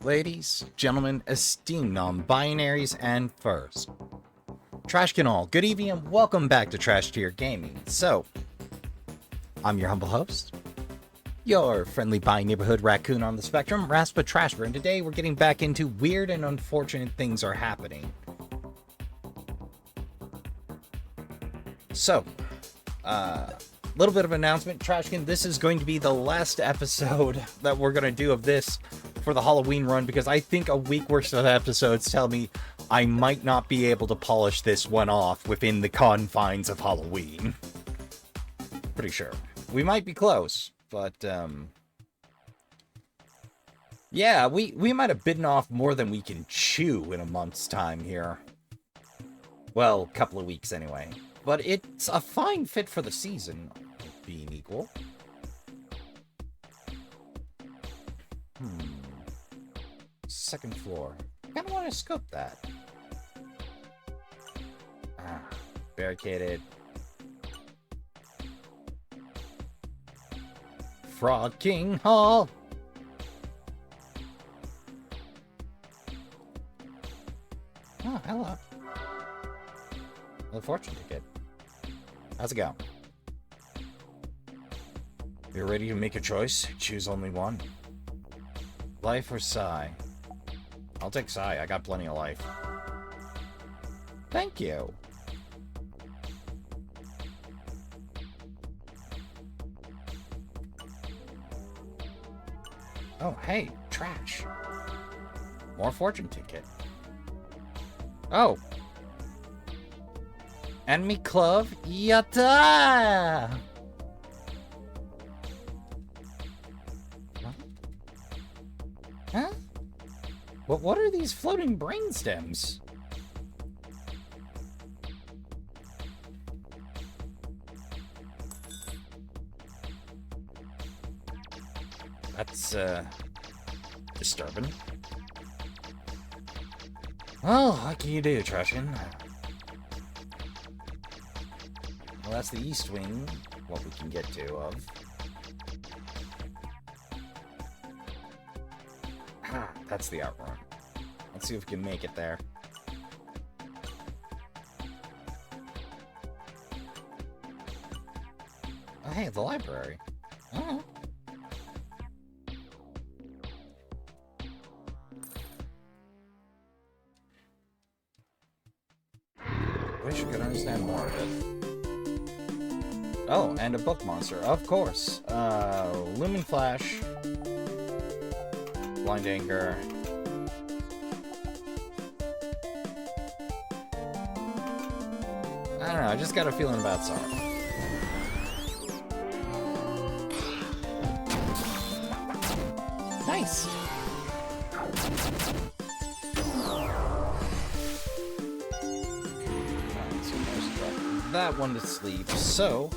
Ladies, gentlemen, esteemed non-binaries, and furs. Trashkin all, good evening and welcome back to Trash Tier Gaming. So, I'm your humble host, your friendly bi-neighborhood raccoon on the spectrum, Raspa Trashker, and today we're getting back into weird and unfortunate things are happening. So, little bit of announcement, Trashkin, this is going to be the last episode that we're going to do of this for the Halloween run, because I think a week worth of episodes tell me I might not be able to polish this one off within the confines of Halloween. Pretty sure. We might be close, but, yeah, we might have bitten off more than we can chew in a month's time here. Well, a couple of weeks anyway. But it's a fine fit for the season, being equal. Second floor. Kinda want to scope that. Barricaded. Frog King Hall. Oh, hello. The fortune ticket. How's it going? You're ready to make a choice? Choose only one. Life or Psy? I'll take Psy. I got plenty of life. Thank you. Oh, hey, trash. More fortune ticket. Oh. Enemy club, yatta! Huh? What are these floating brain stems? That's, disturbing. Well, what can you do, Trashkin? Well, that's the east wing, what we can get to of. That's the outrun. Let's see if we can make it there. Oh, hey, the library. Oh. Wish I could understand more of it. Oh, and a book monster, of course. Lumen Flash. Blind Anger. I don't know, I just got a feeling about Sorrow. Nice! That one to sleep, so...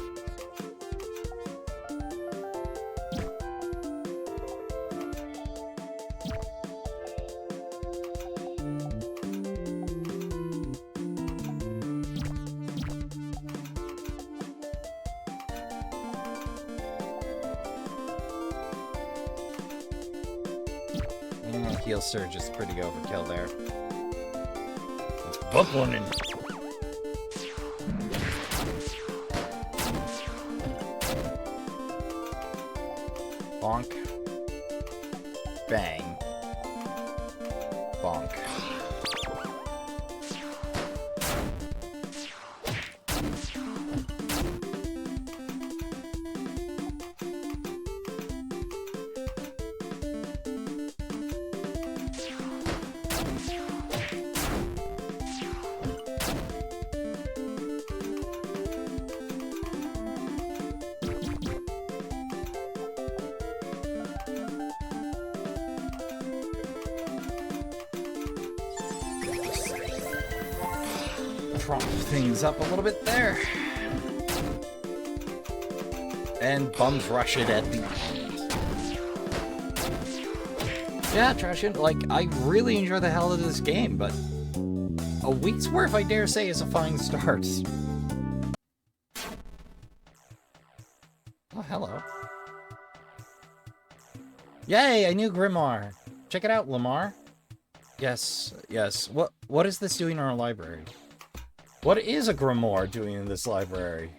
Heal Surge is pretty overkill there. Let's book one in. Bonk. Bang. Bonk. Prop things up a little bit there. And bums rush it at the end. Yeah, Trashkin, like, I really enjoy the hell out of this game, but a week's worth, I dare say, is a fine start. Oh, hello. Yay, a new Grimoire. Check it out, Lamar. Yes, yes. What is this doing in our library? What is a grimoire doing in this library?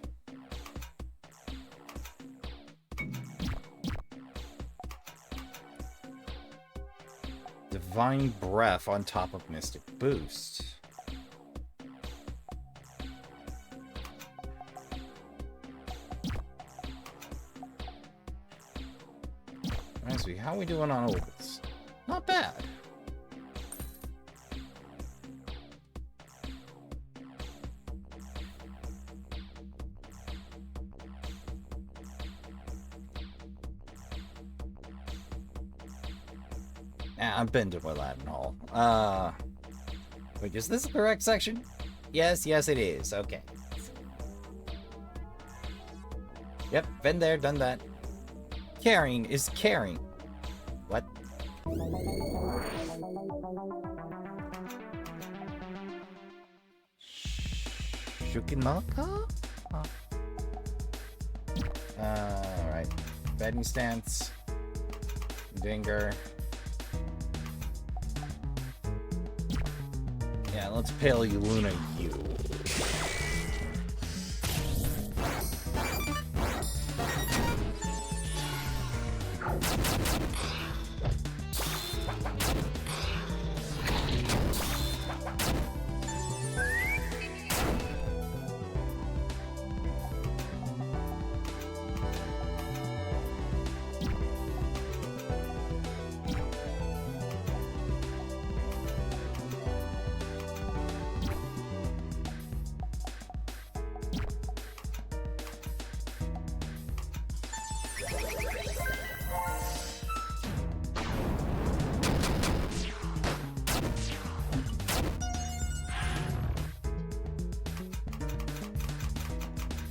Divine Breath on top of Mystic Boost. Honestly, how are we doing on Opals? Not bad. I've been to Aladdin Hall. Wait, is this the correct section? Yes, it is. Okay. Yep, been there, done that. Caring is caring. What? Shukinmaka? Huh. Alright. Bedding stance. Dinger. Yeah, let's Pale You Luna you.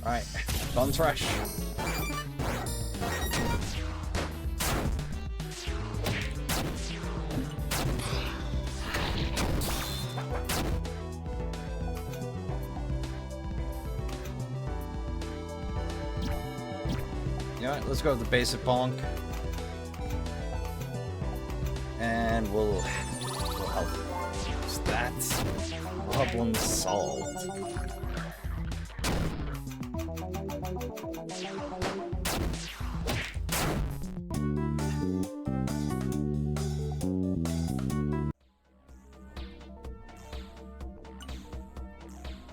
Alright, Bone Thrush. You know what, let's go with the basic bonk. And we'll help. That's problem solved.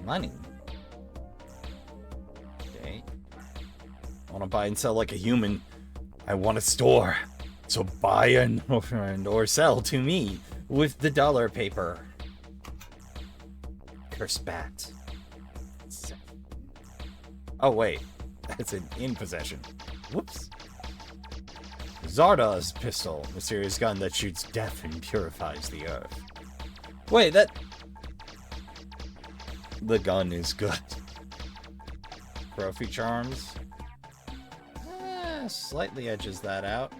Money. Okay. I want to buy and sell like a human. I want a store. So buy and or sell to me with the dollar paper. Curse bat. Oh wait, that's an in possession. Whoops. Zarda's pistol, mysterious gun that shoots death and purifies the earth. Wait, that... The gun is good. Trophy charms. Slightly edges that out.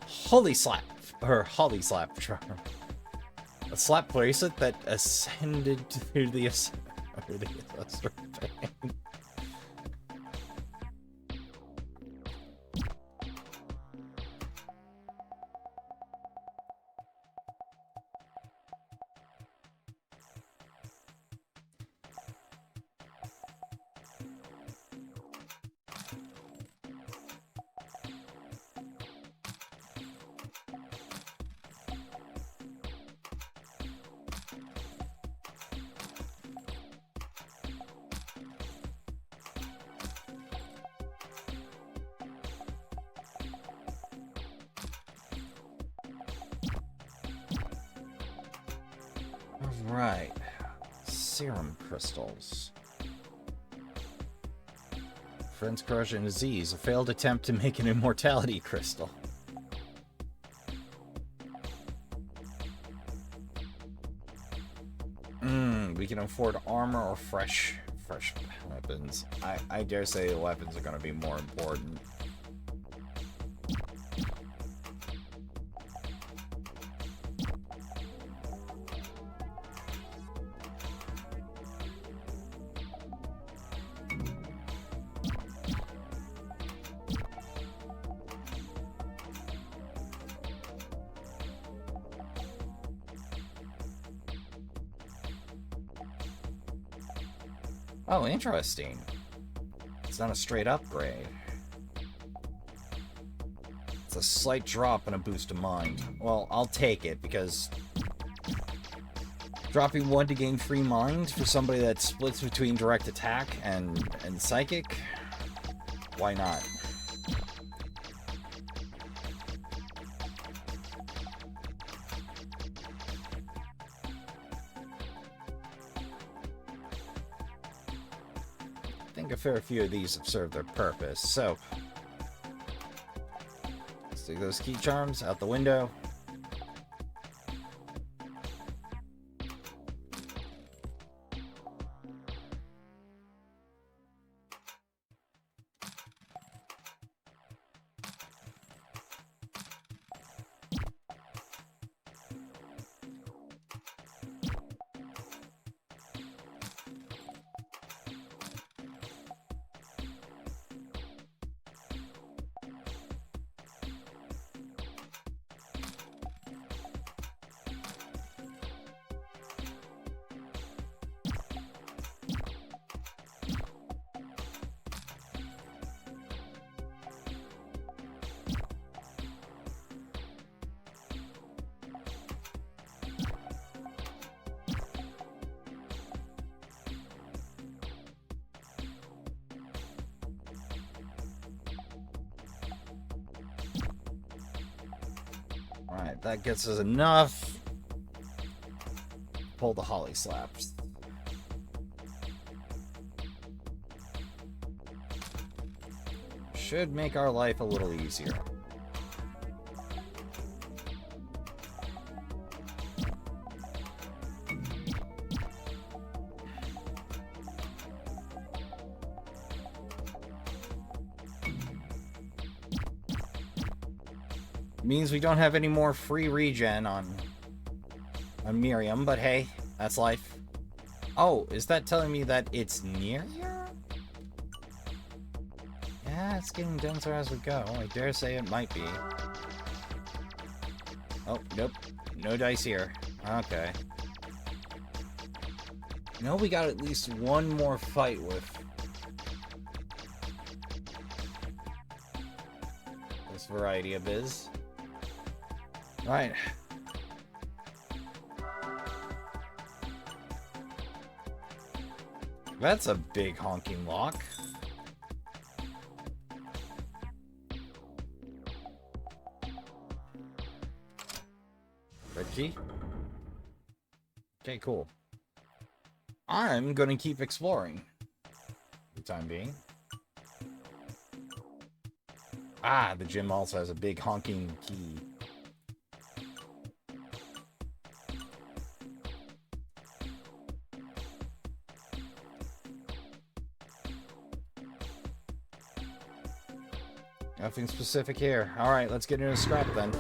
Holy slap. Or holly slap charm. A slap bracelet that ascended through the Ancestor Pain. Right. Serum crystals. Friend's crush and disease. A failed attempt to make an immortality crystal. We can afford armor or fresh weapons. I dare say the weapons are going to be more important. Oh, interesting. It's not a straight upgrade. It's a slight drop and a boost of mind. Well, I'll take it, because dropping 1 to gain free mind for somebody that splits between direct attack and psychic? Why not? I think a fair few of these have served their purpose, so let's take those key charms out the window. Alright, that gets us enough. Pull the holly slaps. Should make our life a little easier. Means we don't have any more free regen on Miriam, but hey, that's life. Oh, is that telling me that it's near here? Yeah, it's getting denser as we go. I dare say it might be. Oh, nope. No dice here. Okay. No, we got at least one more fight with this variety of biz. Right. That's a big honking lock. Red key? Okay, cool. I'm gonna keep exploring for the time being. Ah, the gym also has a big honking key. Nothing specific here. Alright, let's get into a scrap then.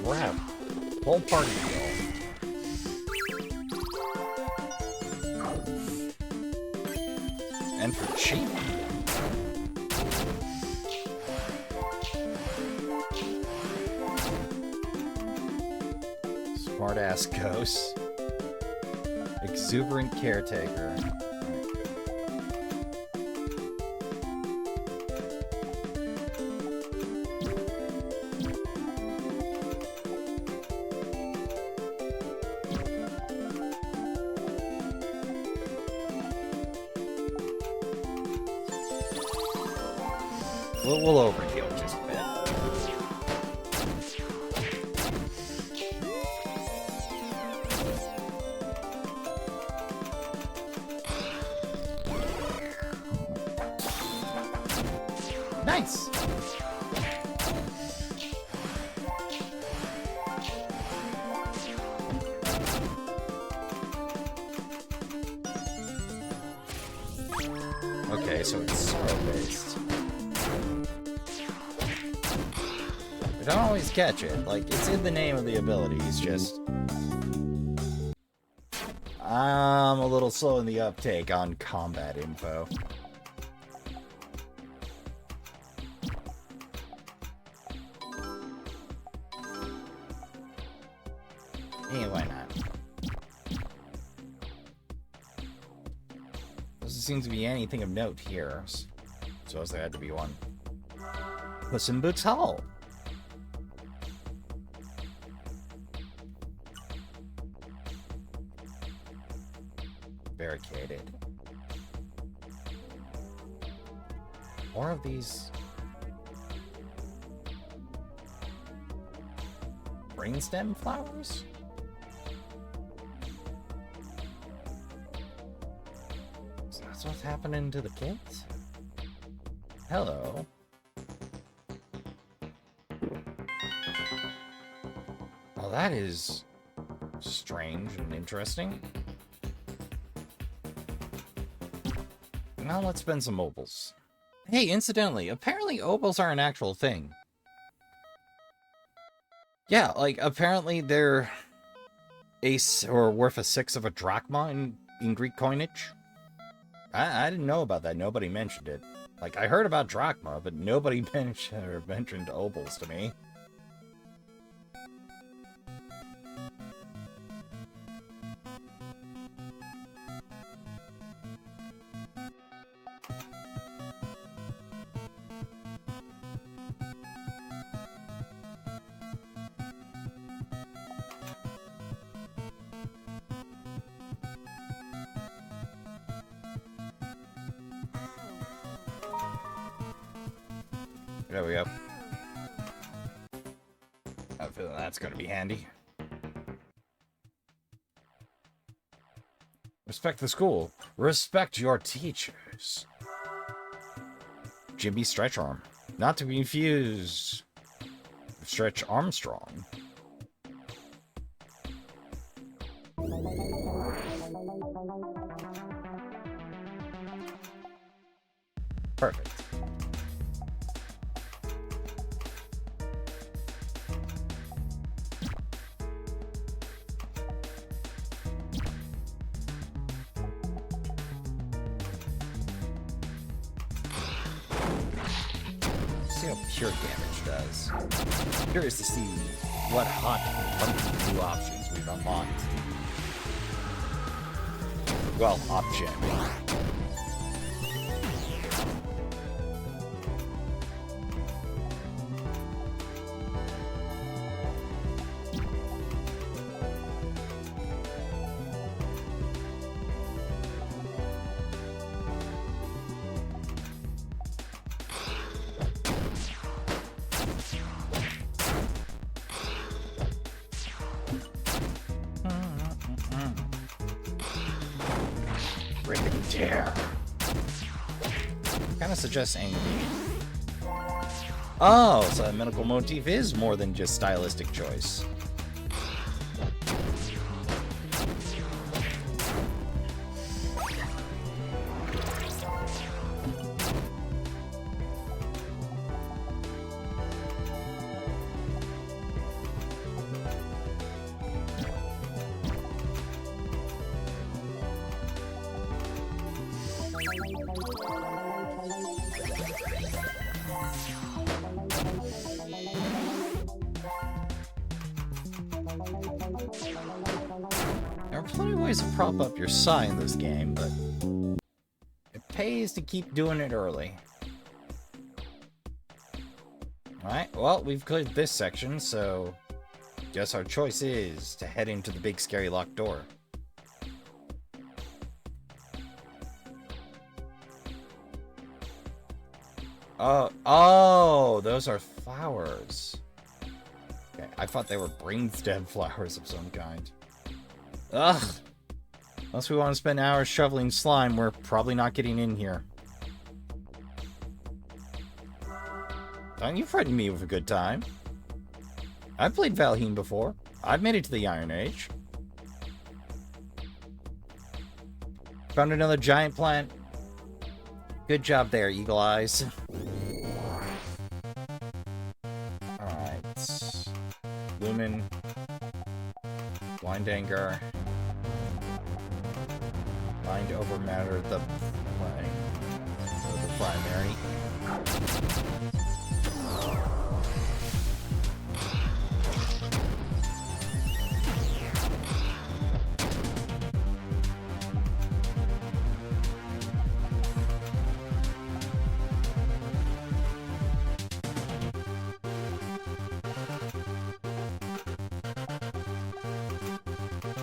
Grab. Whole party kill. And for cheap. Smart ass ghosts. Exuberant caretaker. We'll overkill just a bit. Nice! Okay, so it's skill-based. I don't always catch it. Like, it's in the name of the abilities, just... I'm a little slow in the uptake on combat info. Yeah, why not? Doesn't seem to be anything of note here. Suppose there had to be one. Puss in Boots Hall. Barricaded. More of these brainstem flowers? So that's what's happening to the kids? Hello. Well, that is strange and interesting. Now let's spend some opals. Hey, incidentally, apparently opals are an actual thing. Yeah, like, apparently they're worth a sixth of a drachma in Greek coinage. I didn't know about that. Nobody mentioned it. Like, I heard about drachma, but nobody mentioned opals to me. There we go. I feel that's gonna be handy. Respect the school. Respect your teachers. Jimmy Stretch Arm. Not to be confused with Stretch Armstrong. Perfect. See how pure damage does. Curious to see what hot, funky new options we've unlocked. Well, option. Tear. Kind of suggests angry. Oh, so that medical motif is more than just stylistic choice. plenty of ways to prop up your psi in this game, but it pays to keep doing it early. Alright, well, we've cleared this section, so guess our choice is to head into the big scary locked door. Oh, those are flowers. Okay, I thought they were brainstem flowers of some kind. Ugh! Unless we want to spend hours shoveling slime, we're probably not getting in here. Don't you threaten me with a good time. I've played Valheim before. I've made it to the Iron Age. Found another giant plant. Good job there, Eagle Eyes. Alright. Lumen. Blind Anger. Mind over matter, the primary.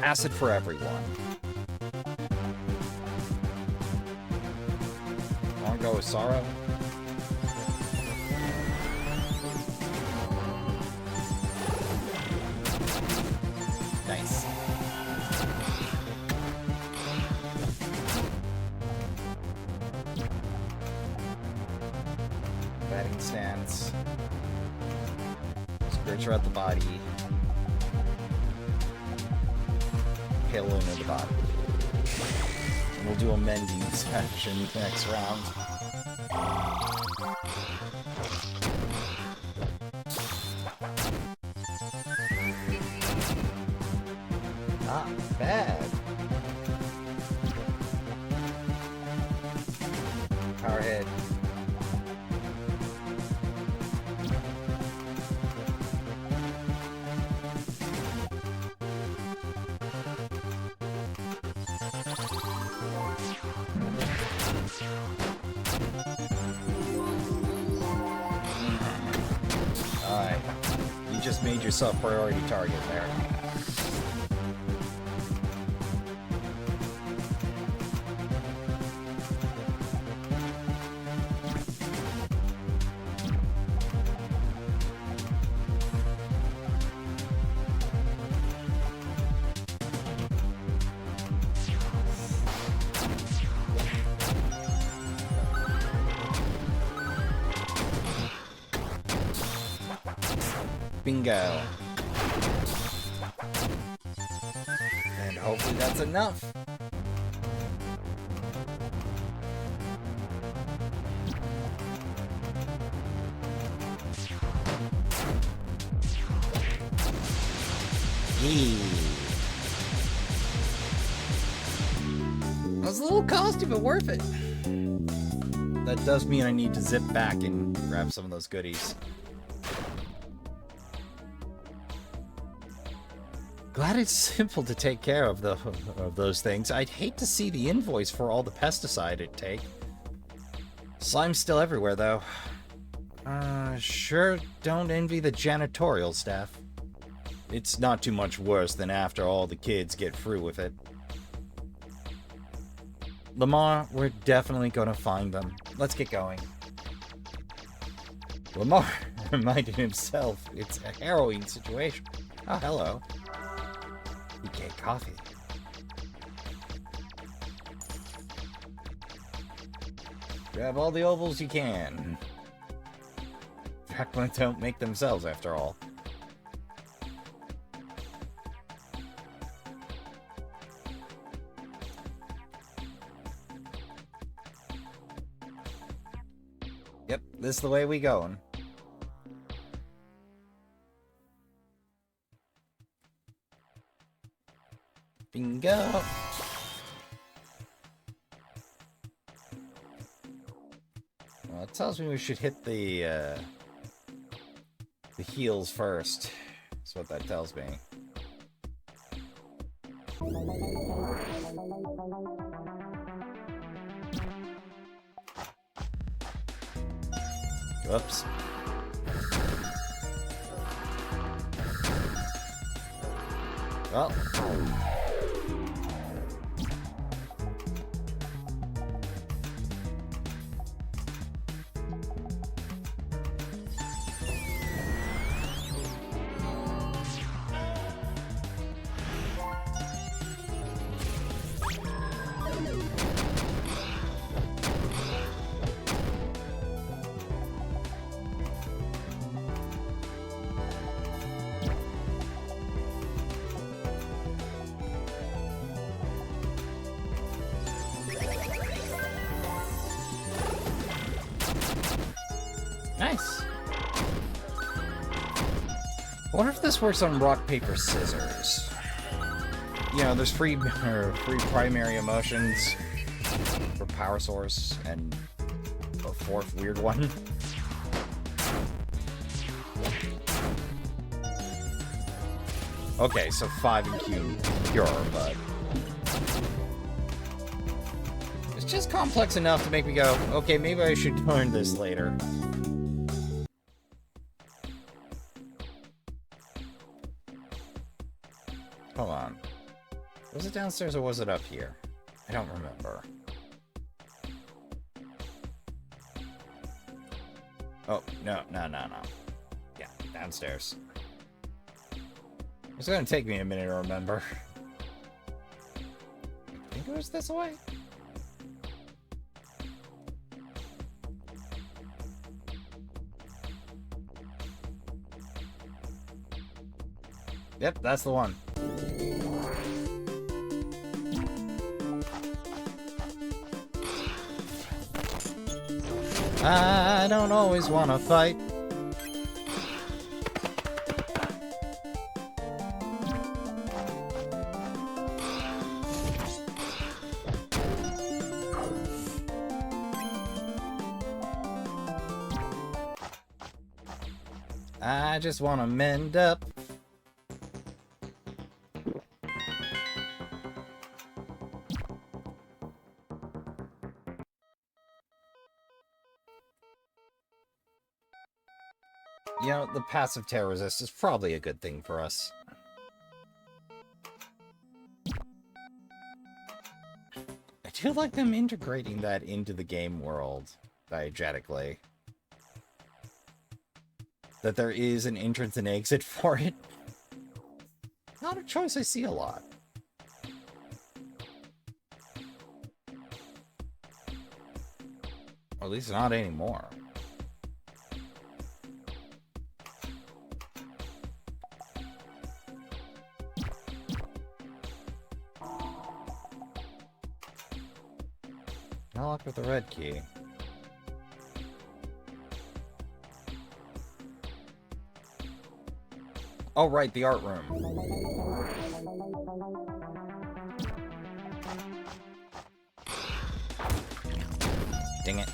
Acid for everyone. Wanna go with Sorrow? Nice. Batting stance. Spiritual at the body. Hail into the body. And we'll do a mending session next round. Not bad. Powerhead. Alright. You just made yourself priority target there. Bingo. And hopefully that's enough. That was a little costly, but worth it. That does mean I need to zip back and grab some of those goodies. Glad it's simple to take care of those things. I'd hate to see the invoice for all the pesticide it'd take. Slime's still everywhere, though. Sure don't envy the janitorial staff. It's not too much worse than after all the kids get through with it. Lamar, we're definitely gonna find them. Let's get going. Lamar reminded himself it's a harrowing situation. Oh, hello. You get coffee. Grab all the ovals you can. Dracula don't make themselves, after all. Yep, this is the way we going. Bingo. Well, it tells me we should hit the heals first. That's what that tells me. Whoops. Well. Nice. I wonder if this works on rock, paper, scissors. You know, there's free primary emotions for power source and a fourth weird one. Okay, so 5 and Q pure, but it's just complex enough to make me go, okay, maybe I should learn this later. Hold on. Was it downstairs or was it up here? I don't remember. Oh, no. Yeah, downstairs. It's gonna take me a minute to remember. I think it was this way? Yep, that's the one. I don't always want to fight. I just want to mend up. You know, the passive tear resist is probably a good thing for us. I do like them integrating that into the game world diegetically. That there is an entrance and exit for it. Not a choice I see a lot. Or at least not anymore. I'll lock with the red key. Oh, right, the art room. Dang it.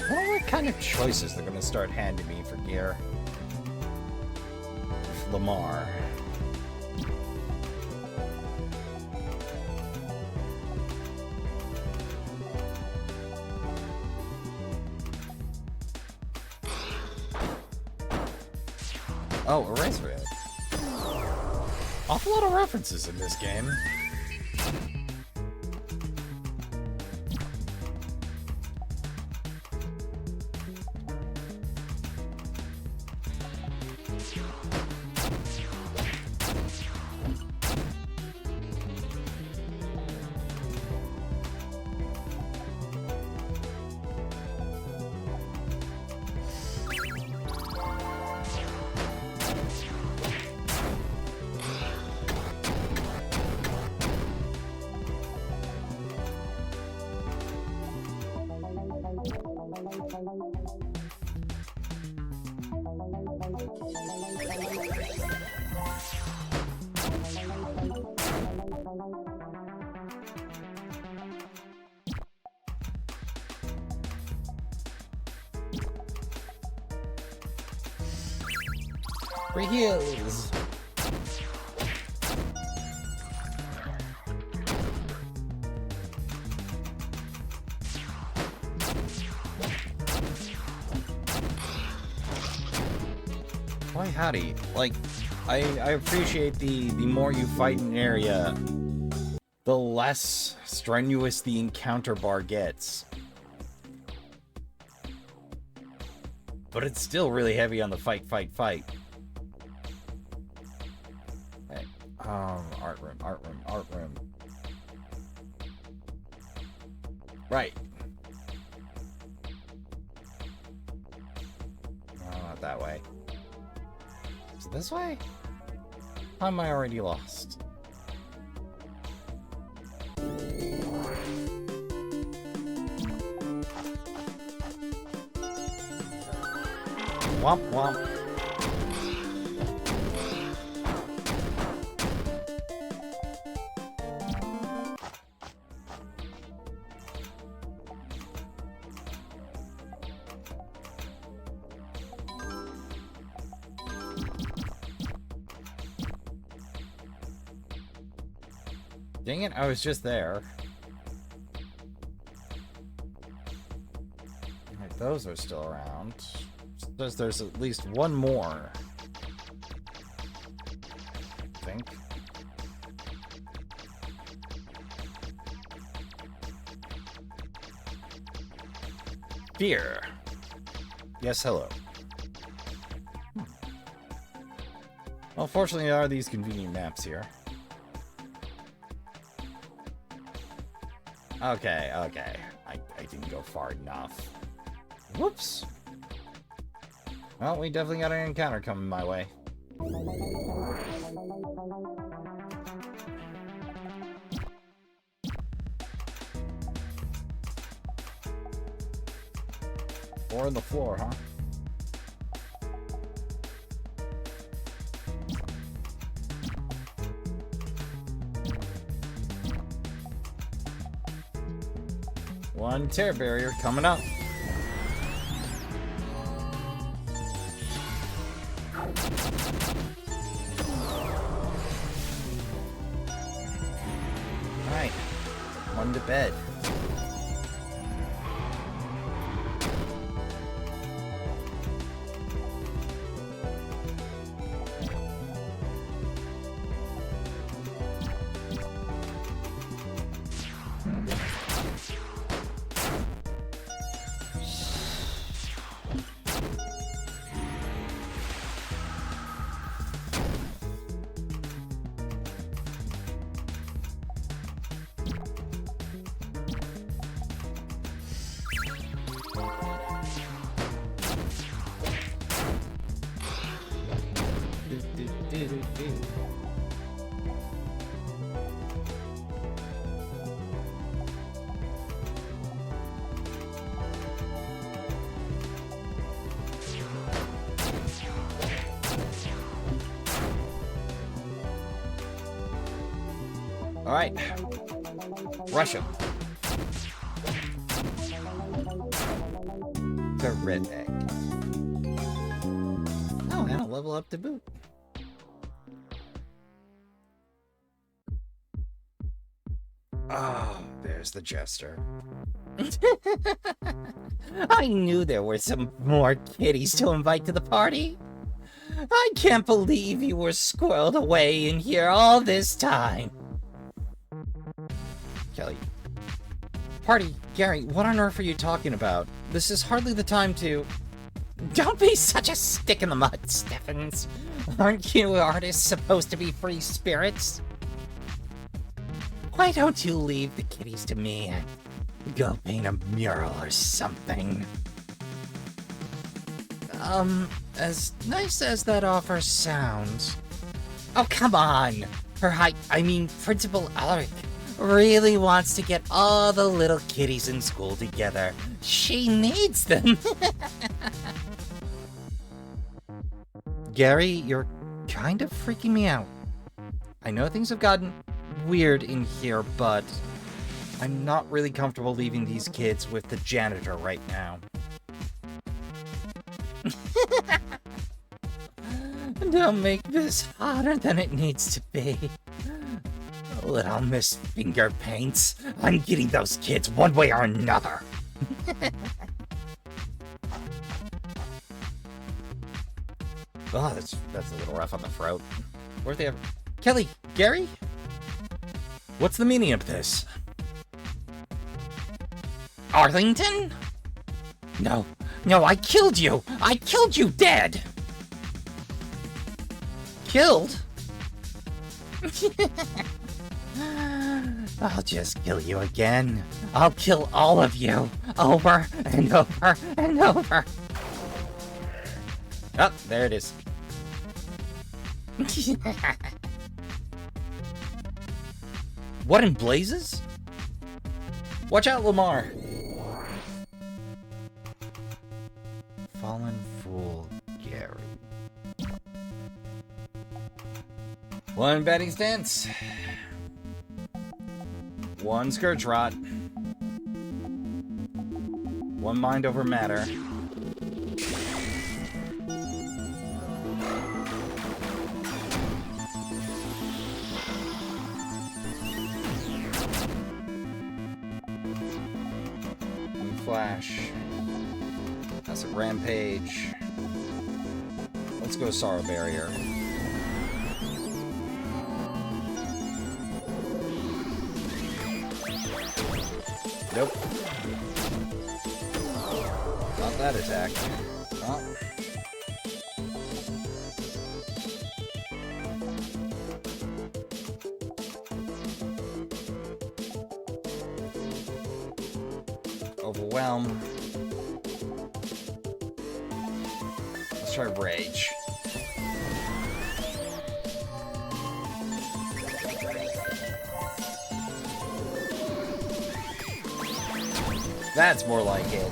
What kind of choices they're going to start handing me for gear? Lamar. Oh, Eraserhead. Awful lot of references in this game. Free heals. Boy, howdy. Like, I appreciate the more you fight in an area, the less strenuous the encounter bar gets. But it's still really heavy on the fight. Okay. Art room. Right. No, not that way. Is it this way? How am I already lost? Womp womp. Dang it, I was just there. Alright, those are still around. There's at least one more. I think. Fear. Yes, hello. Well, fortunately, there are these convenient maps here. Okay. I didn't go far enough. Whoops. Well, we definitely got an encounter coming my way. Or on the floor, huh? One tear barrier coming up. Alright. One to bed. All right, rush him. Terrific. Oh, and a level up to boot. Oh, there's the jester. I knew there were some more kitties to invite to the party. I can't believe you were squirreled away in here all this time. Kelly. Party, Gary, what on earth are you talking about? This is hardly the time to... Don't be such a stick in the mud, Stephens. Aren't you artists supposed to be free spirits? Why don't you leave the kitties to me and go paint a mural or something? As nice as that offer sounds... Oh, come on! Principal Alaric really wants to get all the little kitties in school together. She needs them. Gary, you're kind of freaking me out. I know things have gotten weird in here, but I'm not really comfortable leaving these kids with the janitor right now. Don't make this hotter than it needs to be. Little Miss Finger Paints. I'm getting those kids one way or another. Oh, that's a little rough on the throat. Where'd they have... Kelly! Gary? What's the meaning of this? Arlington? No, I killed you! I killed you dead! Killed? I'll just kill you again. I'll kill all of you. Over and over and over. Oh, there it is. What in blazes? Watch out, Lamar. Fallen fool, Gary. One batting stance. One scourge rod. One mind over matter. One flash. That's a rampage. Let's go Sorrow Barrier. Nope. Not that attack. Oh. Overwhelm. Let's try Rage. That's more like it.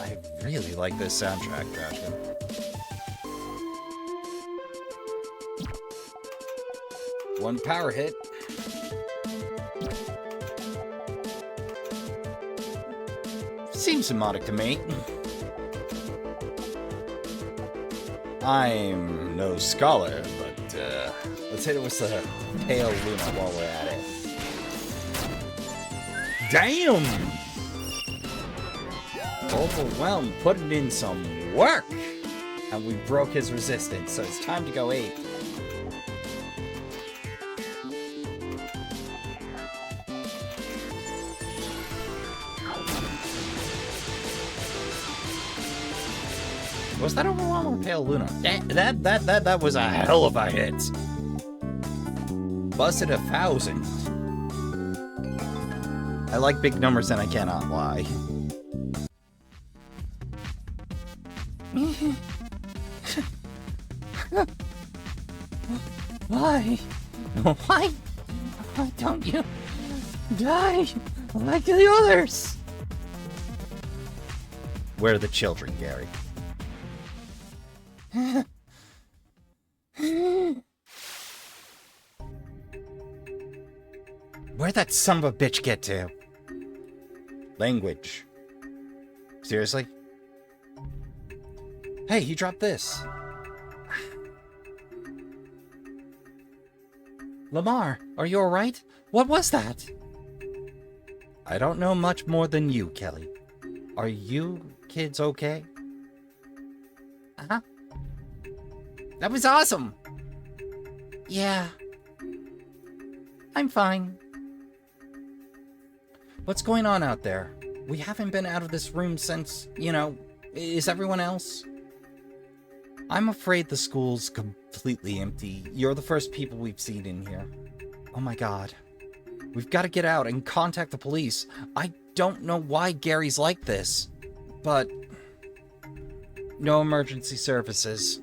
I really like this soundtrack, Trashkin. One power hit. Seems symbolic to me. I'm no scholar, but let's hit it with the Pale Luna while we're at it. Damn! Overwhelmed, putting in some work! And we broke his resistance, so it's time to go 8. Was that Overwhelm or Pale Luna? That was a hell of a hit. Busted 1,000. I like big numbers and I cannot lie. Why? Why don't you die like the others? Where are the children, Gary? Where'd that son of a bitch get to? Language. Seriously? Hey, he dropped this. Lamar, are you alright? What was that? I don't know much more than you, Kelly. Are you kids okay? Uh-huh. That was awesome! Yeah. I'm fine. What's going on out there? We haven't been out of this room since, is everyone else? I'm afraid the school's completely empty. You're the first people we've seen in here. Oh my god. We've got to get out and contact the police. I don't know why Gary's like this, but no emergency services.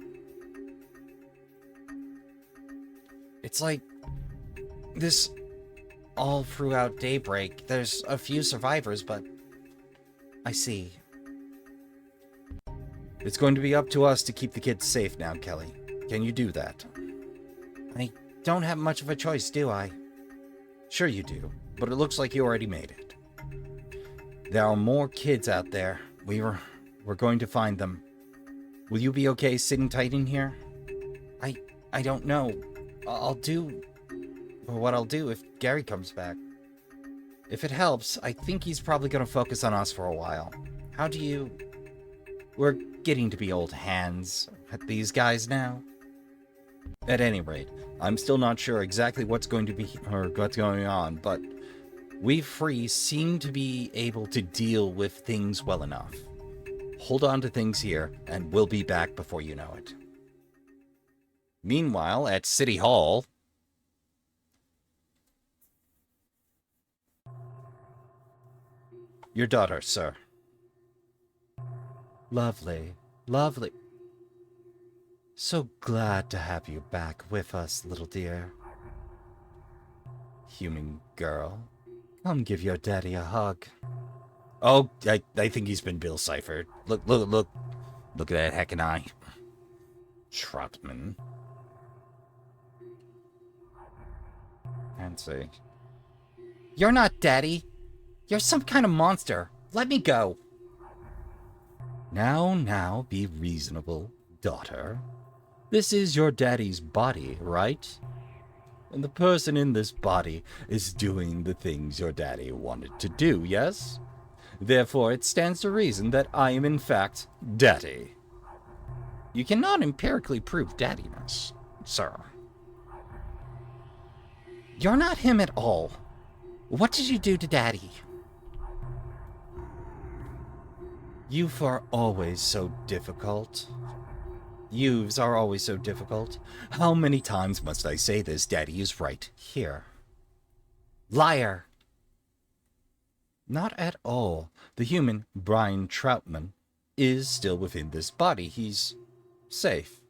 It's like this all throughout Daybreak. There's a few survivors, but I see. It's going to be up to us to keep the kids safe now, Kelly. Can you do that? I don't have much of a choice, do I? Sure you do, but it looks like you already made it. There are more kids out there. We're going to find them. Will you be okay sitting tight in here? I don't know. I'll do what I'll do if Gary comes back. If it helps, I think he's probably going to focus on us for a while. How do you... We're getting to be old hands at these guys now. At any rate, I'm still not sure exactly what's going on, but we Free seem to be able to deal with things well enough. Hold on to things here, and we'll be back before you know it. Meanwhile, at City Hall... Your daughter, sir. Lovely, lovely. So glad to have you back with us, little dear. Human girl, come give your daddy a hug. Oh, I think he's been Bill Cipher. Look at that heckin' eye. Trotman. Fancy. You're not daddy. You're some kind of monster. Let me go. Now, be reasonable, daughter. This is your daddy's body, right? And the person in this body is doing the things your daddy wanted to do, yes? Therefore, it stands to reason that I am in fact daddy. You cannot empirically prove daddiness, sir. You're not him at all. What did you do to daddy? Youths are always so difficult. Youths are always so difficult. How many times must I say this? Daddy is right here. Liar! Not at all. The human, Brian Troutman, is still within this body. He's safe.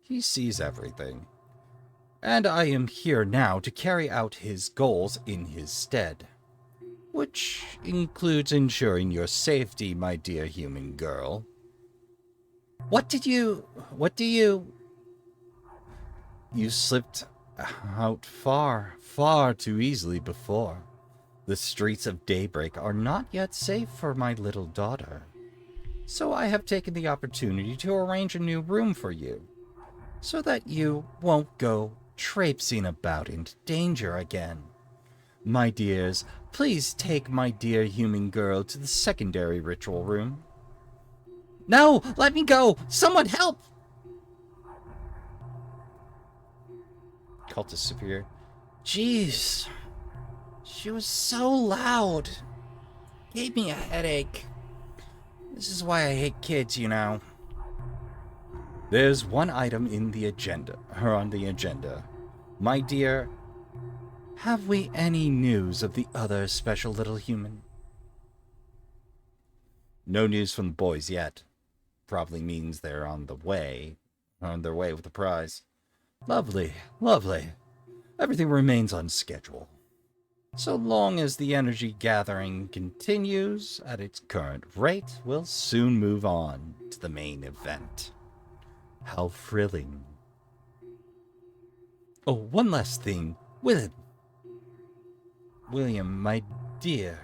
He sees everything. And I am here now to carry out his goals in his stead. Which includes ensuring your safety, my dear human girl. What do you... You slipped out far too easily before. The streets of Daybreak are not yet safe for my little daughter. So I have taken the opportunity to arrange a new room for you, so that you won't go traipsing about into danger again. My dears, please take my dear human girl to the secondary ritual room. No! Let me go! Someone help! Cultist superior. Jeez. She was so loud. Gave me a headache. This is why I hate kids, you know. There's one item in the agenda, on the agenda. My dear, have we any news of the other special little human? No news from the boys yet. Probably means they're on their way with the prize. Lovely, lovely. Everything remains on schedule. So long as the energy gathering continues at its current rate, we'll soon move on to the main event. How thrilling. Oh, one last thing. William, my dear.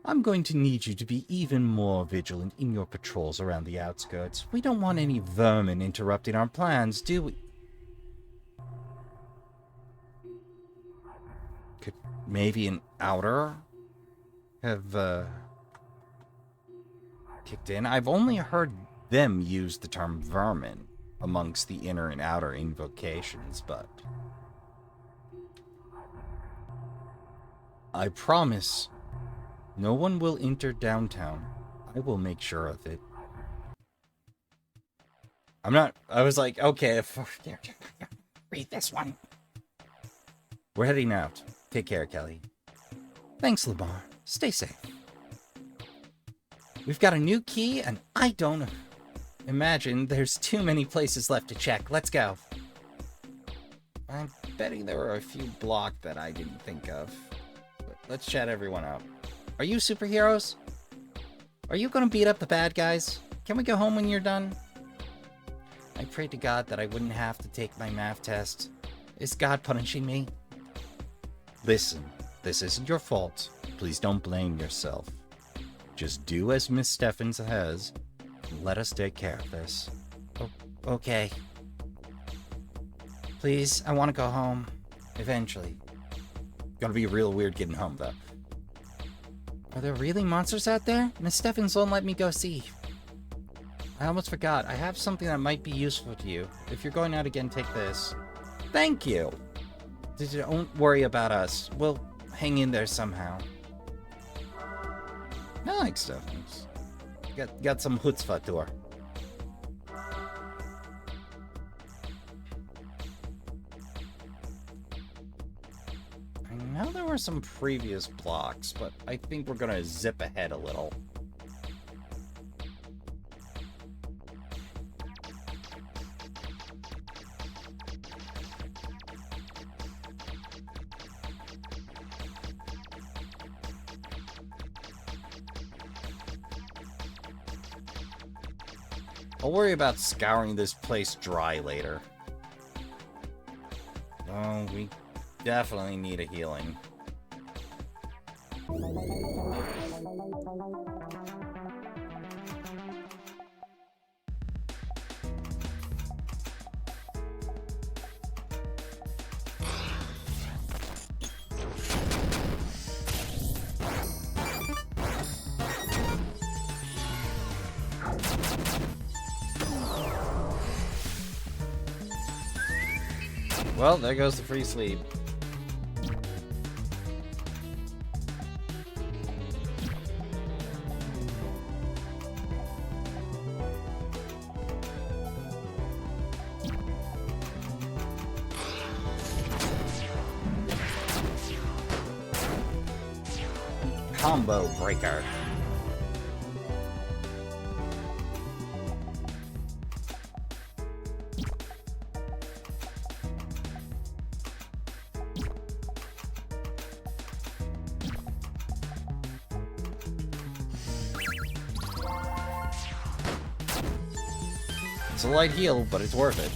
I'm going to need you to be even more vigilant in your patrols around the outskirts. We don't want any vermin interrupting our plans, do we? Could maybe an outer have kicked in? I've only heard them use the term vermin amongst the inner and outer invocations, but I promise no one will enter downtown. I will make sure of it. I was like, okay, read this one. We're heading out. Take care, Kelly. Thanks, Lamar. Stay safe. We've got a new key, and I don't imagine there's too many places left to check. Let's go. I'm betting there were a few blocked that I didn't think of. But let's chat everyone out. Are you superheroes? Are you gonna beat up the bad guys? Can we go home when you're done? I prayed to God that I wouldn't have to take my math test. Is God punishing me? Listen, this isn't your fault. Please don't blame yourself. Just do as Miss Steffens says, and let us take care of this. Oh, okay. Please, I want to go home. Eventually. Gonna be real weird getting home, though. Are there really monsters out there? Miss Steffens won't let me go see. I almost forgot. I have something that might be useful to you. If you're going out again, take this. Thank you. Don't worry about us. We'll hang in there somehow. I like Steffens. Got some chutzpah to her. I know there were some previous blocks, but I think we're gonna zip ahead a little. I'll worry about scouring this place dry later. Oh, we definitely need a healing. Well, there goes the free sleep. Combo breaker. It's a light heal, but it's worth it.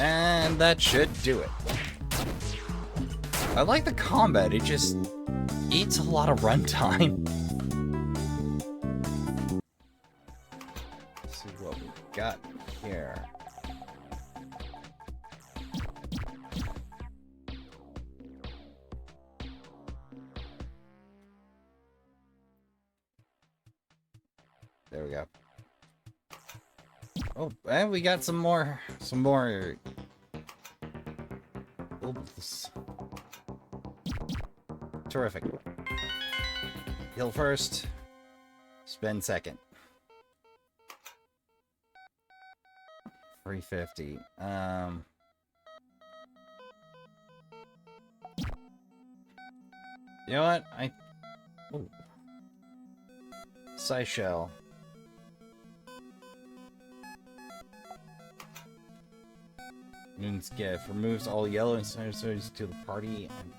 And that should do it. I like the combat, it just eats a lot of runtime. Let's see what we got here. There we go. Oh, and we got some more. Oops. Terrific. Heal first. Spend second. 350. You know what? Ooh. Seychelles. Moon's gift removes all yellow accessories to the party and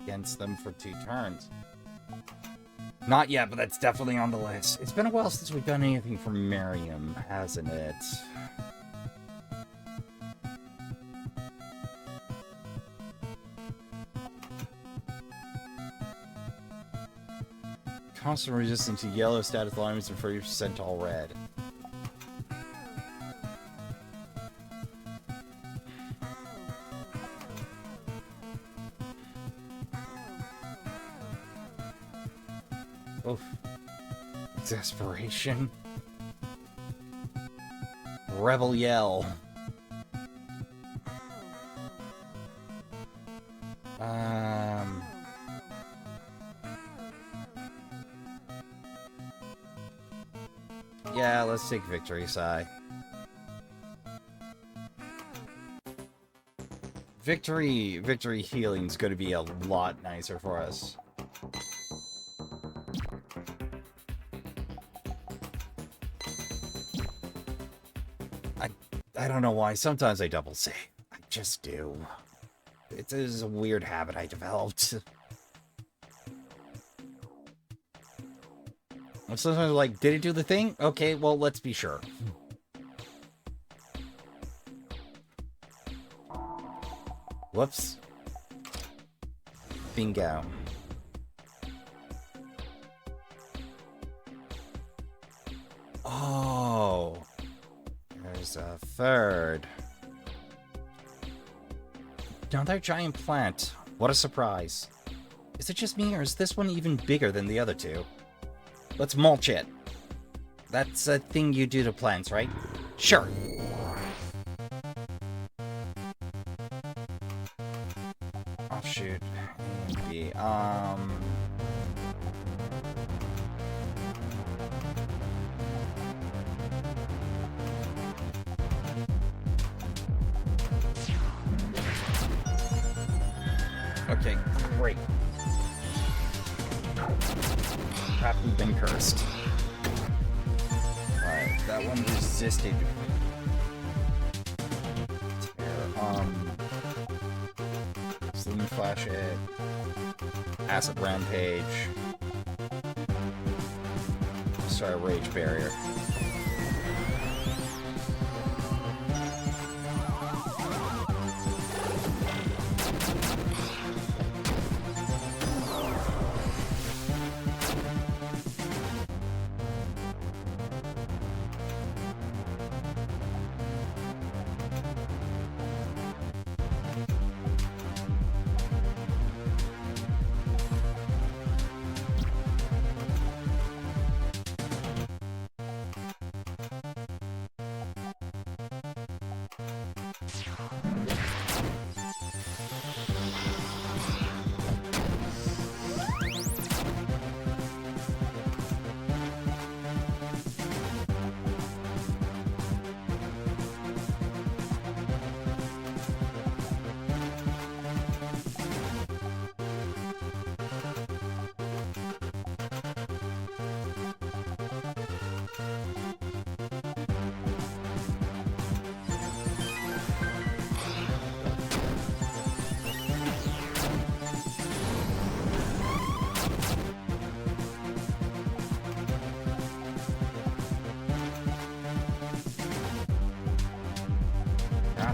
against them for 2 turns. Not yet, but that's definitely on the list. It's been a while since we've done anything for Miriam, hasn't it? Constant resistance to yellow status alignments and 30% all red. Oof. Exasperation. Rebel yell. Yeah, let's take victory sigh. Victory healing's gonna be a lot nicer for us. I don't know why. Sometimes I double save. I just do. It is a weird habit I developed. I'm sometimes like, did it do the thing? Okay, well, let's be sure. Whoops. Bingo. Oh. There's a third. Another giant plant. What a surprise. Is it just me, or is this one even bigger than the other two? Let's mulch it. That's a thing you do to plants, right? Sure. Oh, shoot. Maybe, Okay, great. Crap, we've been cursed. Alright, that one resisted. Slim Flash it. Acid Rampage. Sorry, Rage Barrier.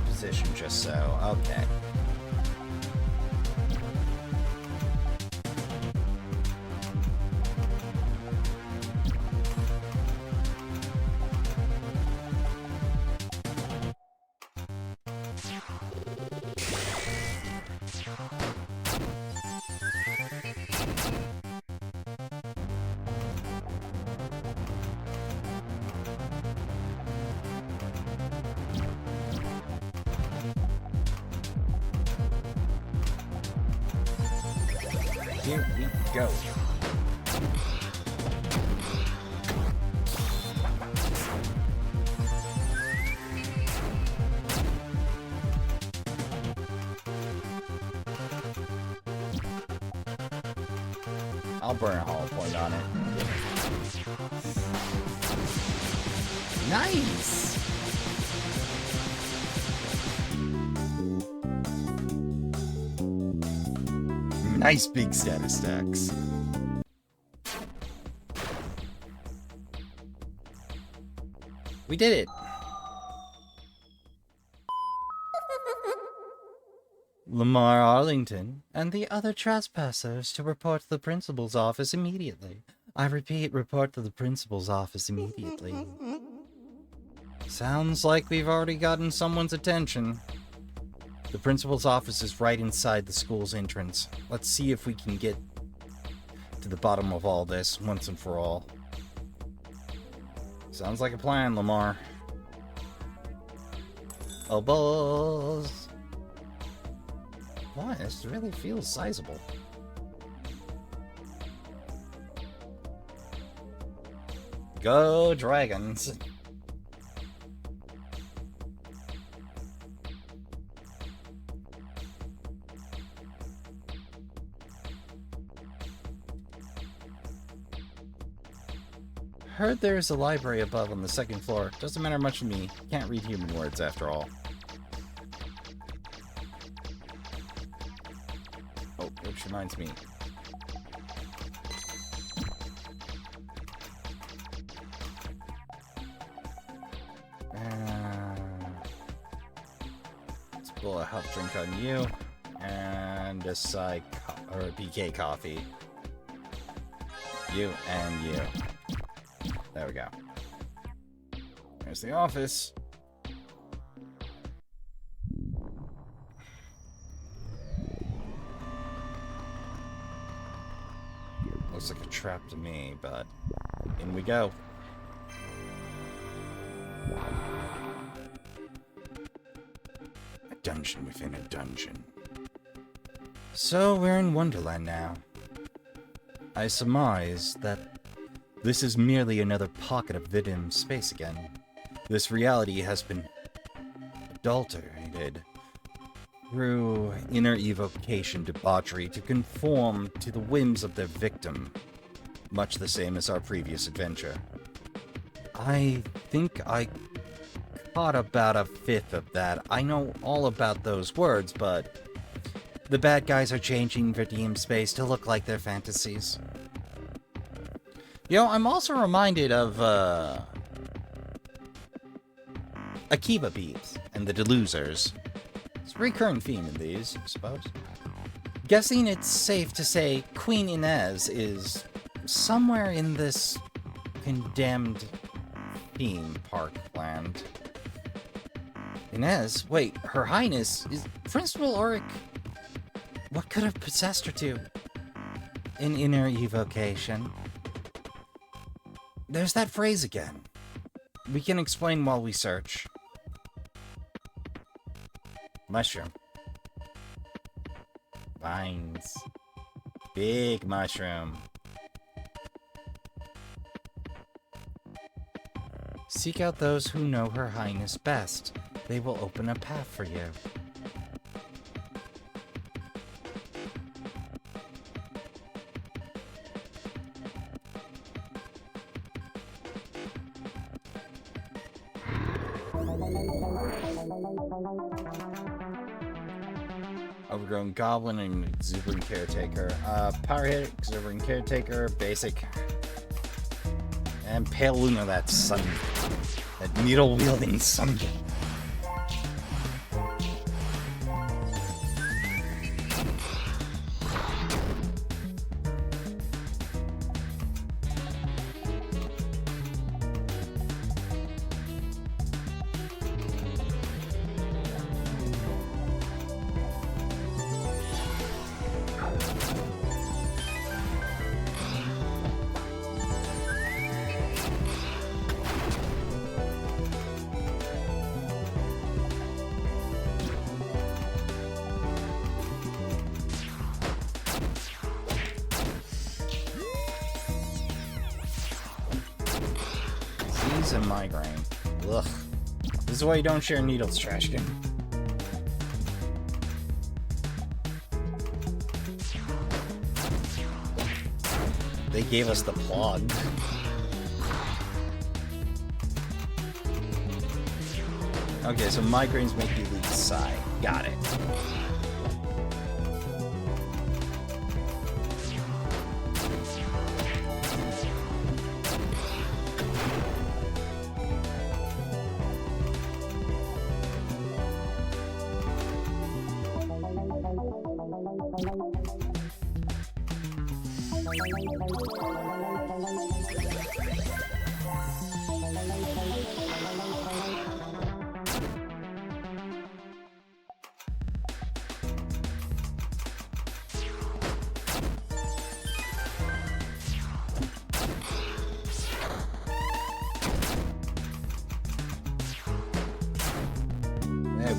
Position just so. Okay. Here we go. I'll burn a hollow point on it. Nice! Nice big status stacks. We did it! Lamar Arlington and the other trespassers to report to the principal's office immediately. I repeat, report to the principal's office immediately. Sounds like we've already gotten someone's attention. The principal's office is right inside the school's entrance. Let's see if we can get to the bottom of all this once and for all. Sounds like a plan, Lamar. Oh, balls. Wow, this really feels sizable. Go dragons. Heard there's a library above on the second floor. Doesn't matter much to me. Can't read human words after all. Oh, which reminds me. Let's pull a health drink on you. And a or a PK coffee. You and you. There we go. There's the office. Looks like a trap to me, but in we go. A dungeon within a dungeon. So we're in Wonderland now. I surmise that this is merely another pocket of Vedim Space again. This reality has been adulterated through inner evocation debauchery to conform to the whims of their victim, much the same as our previous adventure. I think I caught about a fifth of that. I know all about those words, but the bad guys are changing Vedim Space to look like their fantasies. You know, I'm also reminded of, Akiba Beat and the Delusers. It's a recurring theme in these, I suppose. Guessing it's safe to say Queen Inez is somewhere in this condemned theme park land. Inez? Wait, Her Highness? Is Principal Auric... What could have possessed her to? An inner evocation. There's that phrase again. We can explain while we search. Mushroom. Vines. Big mushroom. Seek out those who know Her Highness best. They will open a path for you. Overgrown Goblin and Exuberant Caretaker. Power Hit, Exuberant Caretaker, Basic. And Pale Luna, that sun. That needle-wielding sun. And migraine. Ugh. This is why you don't share needles, Trashkin. They gave us the plug. Okay, so migraines make you leak sigh. Got it.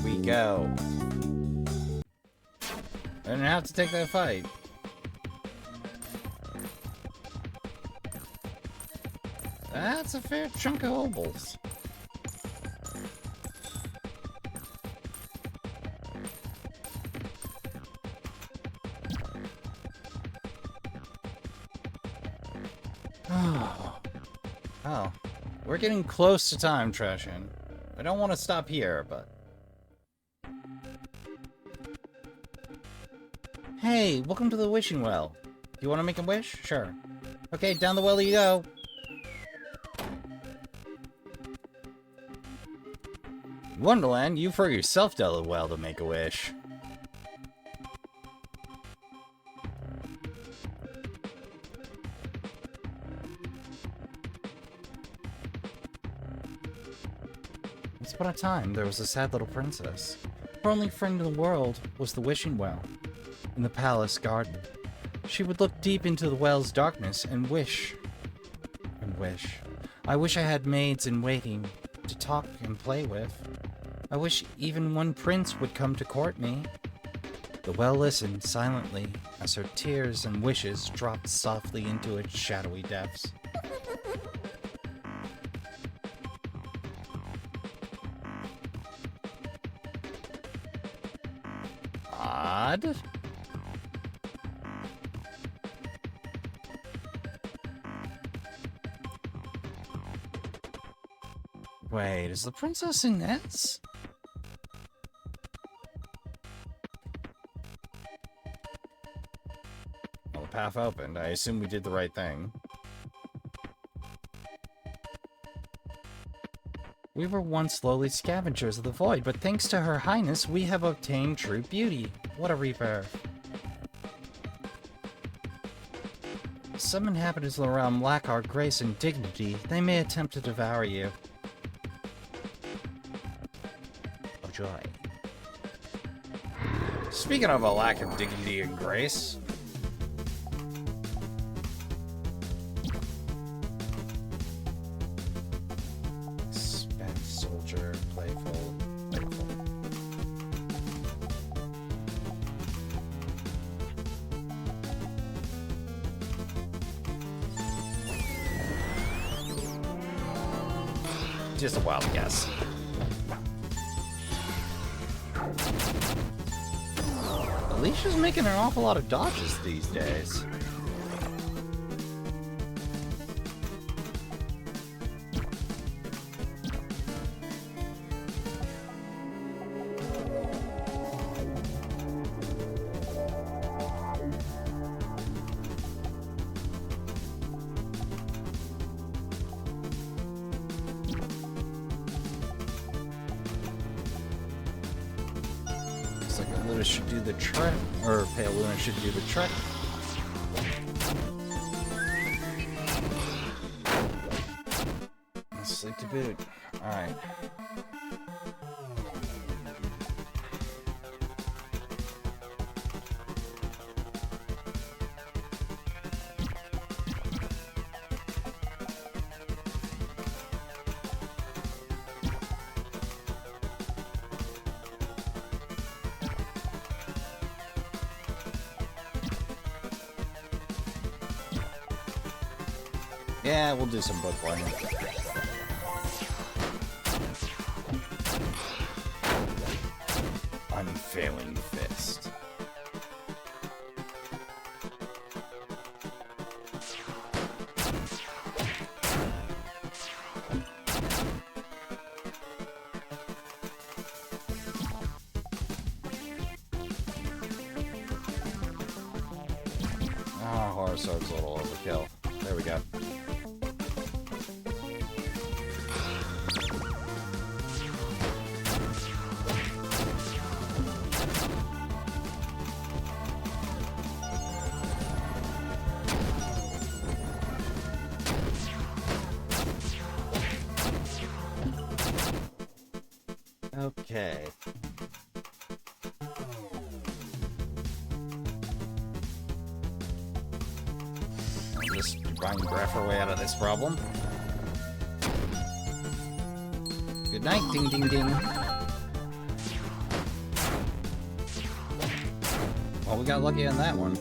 we go. I didn't have to take that fight. That's a fair chunk of obols. Oh, we're getting close to time, Trashkin. I don't want to stop here, but... Hey, welcome to the wishing well. You want to make a wish? Sure. Okay, down the well you go. Wonderland, you for yourself dug a well to make a wish. Once upon a time, there was a sad little princess. Her only friend in the world was the wishing well, in the palace garden. She would look deep into the well's darkness and wish. And wish. I wish I had maids in waiting to talk and play with. I wish even one prince would come to court me. The well listened silently as her tears and wishes dropped softly into its shadowy depths. Odd? Wait, is the princess in nets? Well, the path opened. I assume we did the right thing. We were once lowly scavengers of the void, but thanks to Her Highness, we have obtained true beauty. What a rebirth. Some inhabitants of the realm lack our grace and dignity. They may attempt to devour you. Oh, joy. Speaking of a lack of dignity and grace... Just a wild guess. Alicia's making an awful lot of dodges these days. Luna should do the trick, or Pale Luna should do the trick. Sleep to boot. Alright. Yeah, we'll do some book learning. Unfailing fist. Ah, Horror Sword's a little overkill. There we go. Okay. I'll just grind graph our way out of this problem. Good night, ding ding ding. we got lucky on that one.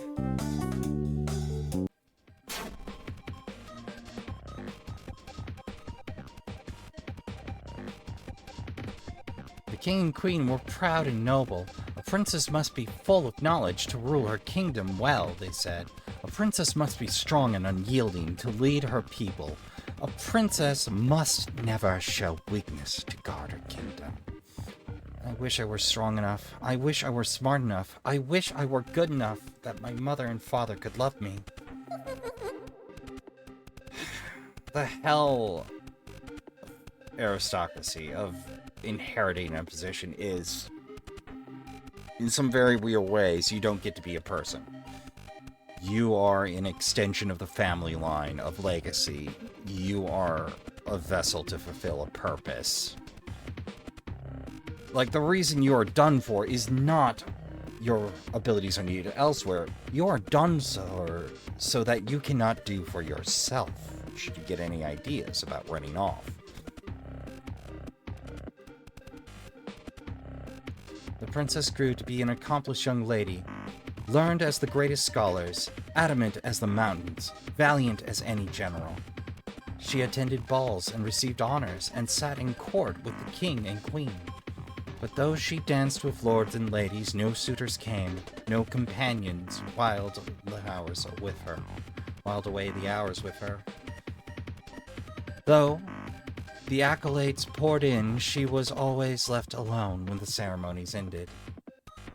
The king and queen were proud and noble. A princess must be full of knowledge to rule her kingdom well, they said. A princess must be strong and unyielding to lead her people. A princess must never show weakness to guard her kingdom. I wish I were strong enough. I wish I were smart enough. I wish I were good enough that my mother and father could love me. The hell aristocracy of inheriting a position is, in some very weird ways, you don't get to be a person. You are an extension of the family line of legacy. You are a vessel to fulfill a purpose. Like, the reason you are done for is not your abilities are needed elsewhere. You are done so that you cannot do for yourself, should you get any ideas about running off. The princess grew to be an accomplished young lady, learned as the greatest scholars, adamant as the mountains, valiant as any general. She attended balls and received honors and sat in court with the king and queen. But though she danced with lords and ladies, no suitors came, no companions whiled away the hours with her. Though the accolades poured in, she was always left alone when the ceremonies ended.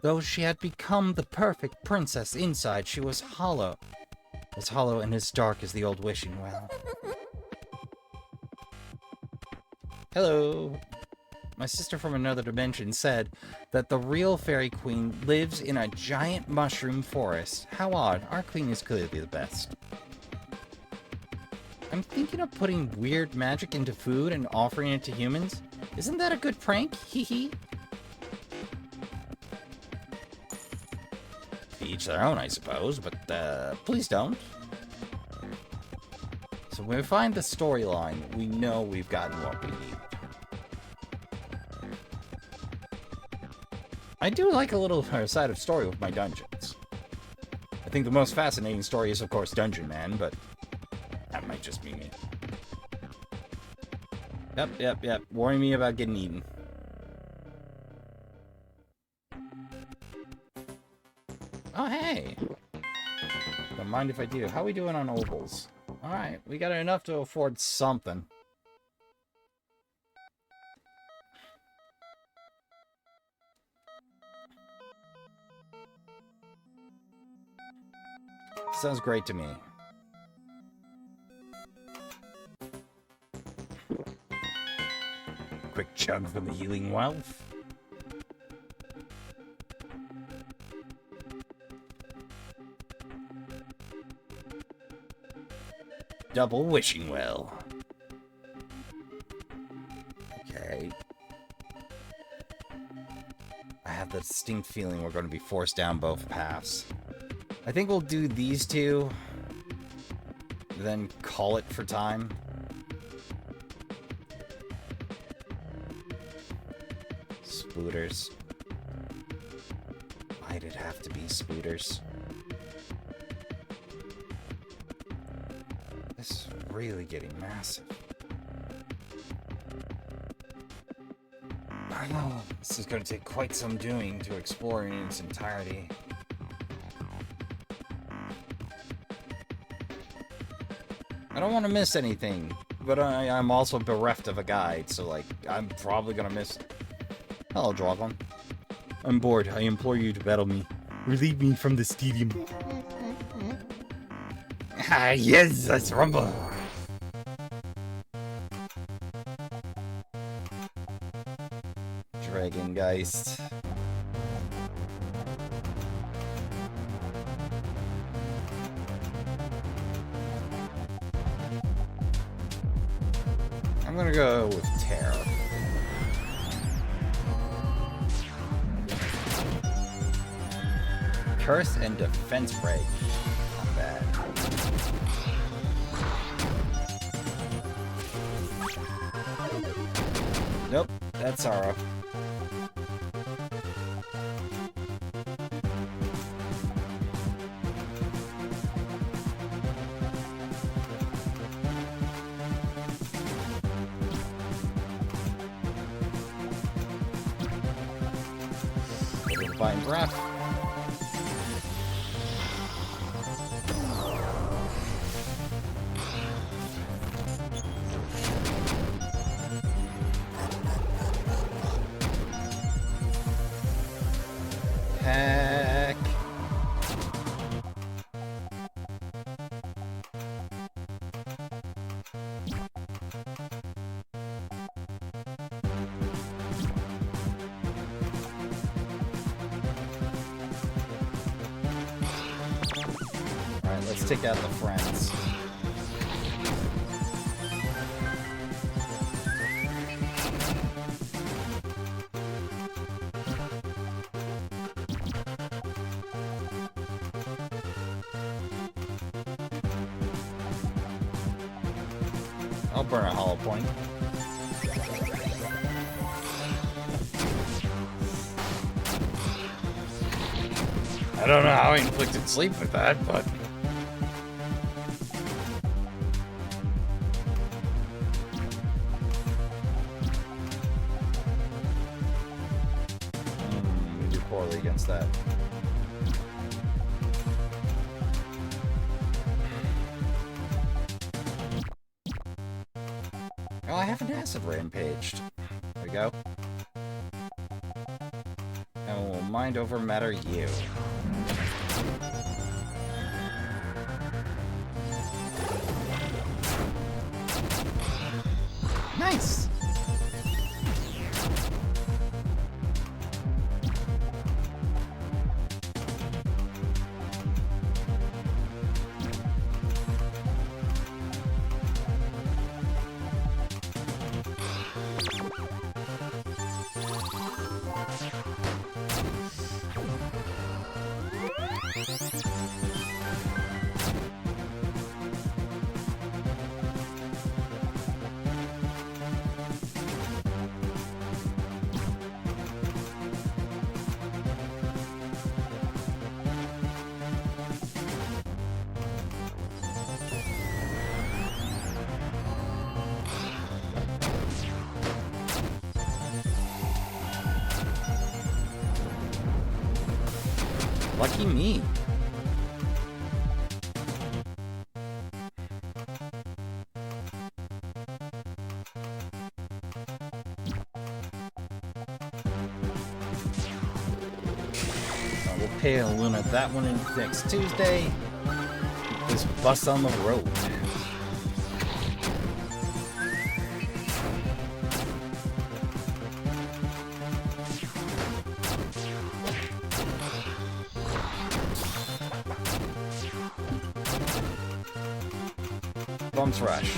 Though she had become the perfect princess inside, she was hollow and as dark as the old wishing well. Hello. My sister from another dimension said that the real fairy queen lives in a giant mushroom forest. How odd. Our queen is clearly the best. I'm thinking of putting weird magic into food and offering it to humans. Isn't that a good prank? Hee hee. To each their own, I suppose, but please don't. So when we find the storyline, we know we've gotten what we need. I do like a little side of story with my dungeons. I think the most fascinating story is, of course, Dungeon Man, but that might just be me. Yep. Warning me about getting eaten. Oh, hey! Don't mind if I do. How are we doing on ovals? Alright, we got enough to afford something. Sounds great to me. Quick chug from the healing wealth. Double wishing well. Okay. I have the distinct feeling we're going to be forced down both paths. I think we'll do these two, then call it for time. Spooters. Why'd it have to be spooters? This is really getting massive. I know this is going to take quite some doing to explore in its entirety. I don't want to miss anything, but I'm also bereft of a guide, so, like, I'm probably gonna miss... Hello, Dragon. I'm bored. I implore you to battle me. Relieve me from this tedium. Ah, yes, let's rumble. Dragongeist. I'm gonna go with Terror. Curse and Defense Break. Not bad. Nope, that's Sorrow. Divine Breath. Heck. Alright, let's take out the friends. I'll burn a hollow point. I don't know how I inflicted sleep with that, but... we do poorly against that. Oh, I have an acid rampaged. There we go. And we'll mind over matter you. Nice! Lucky me. We'll pay a Luna that one in next Tuesday. Keep this bus on the road. Bumps Rush.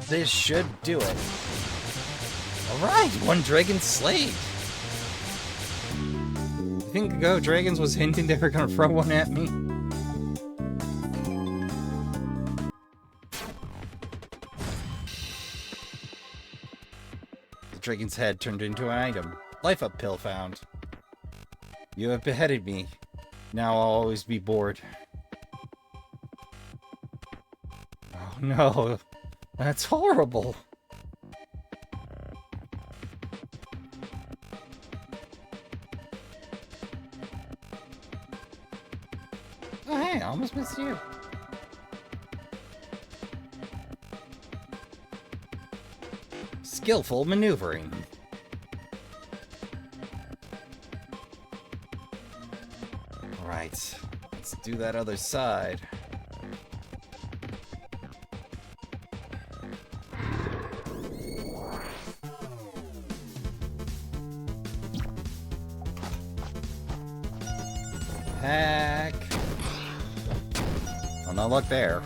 This should do it. Alright, one dragon slayed. I think Go Dragons was hinting they were gonna throw one at me. The dragon's head turned into an item. Life up pill found. You have beheaded me. Now I'll always be bored. Oh no. That's horrible. Oh, hey, I almost missed you. Skillful maneuvering. Right. Let's do that other side. Heck. Well, no luck there.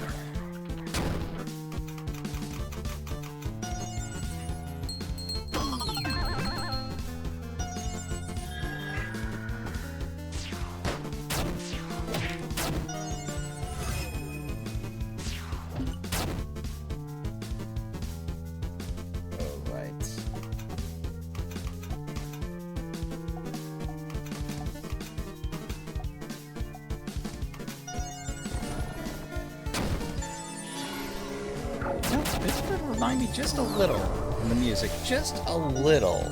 remind me just a little in the music. Just a little.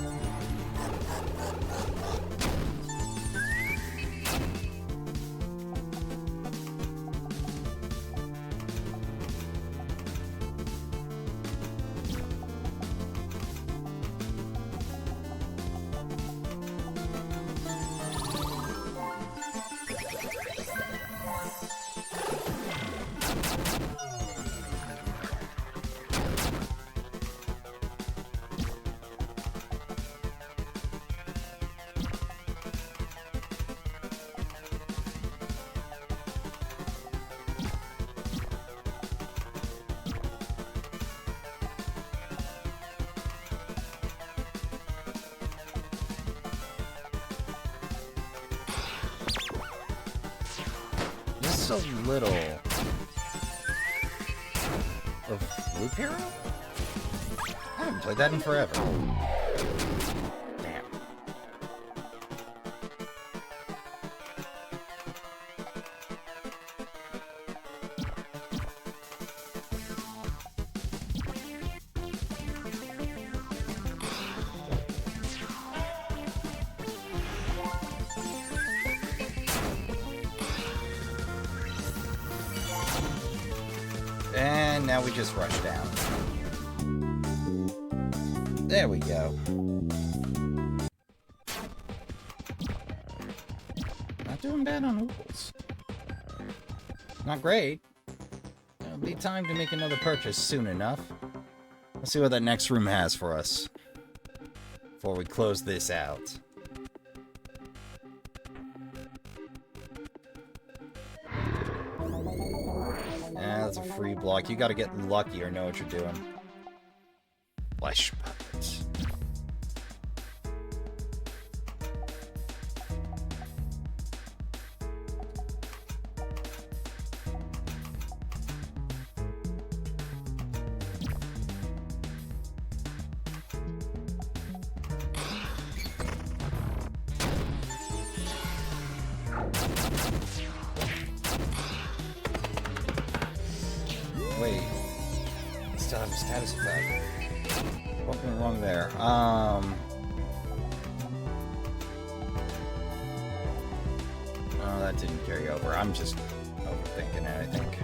A little of Loop Hero? I haven't played that in forever. Damn. And now we just rush down. There we go. Not doing bad on opals. Not great. It'll be time to make another purchase soon enough. Let's see what that next room has for us before we close this out. That's a free block. You gotta get lucky or know what you're doing. Flesh puppets. Wait. Still have a status effect. What went wrong there? Oh, that didn't carry over. I'm just overthinking it, I think.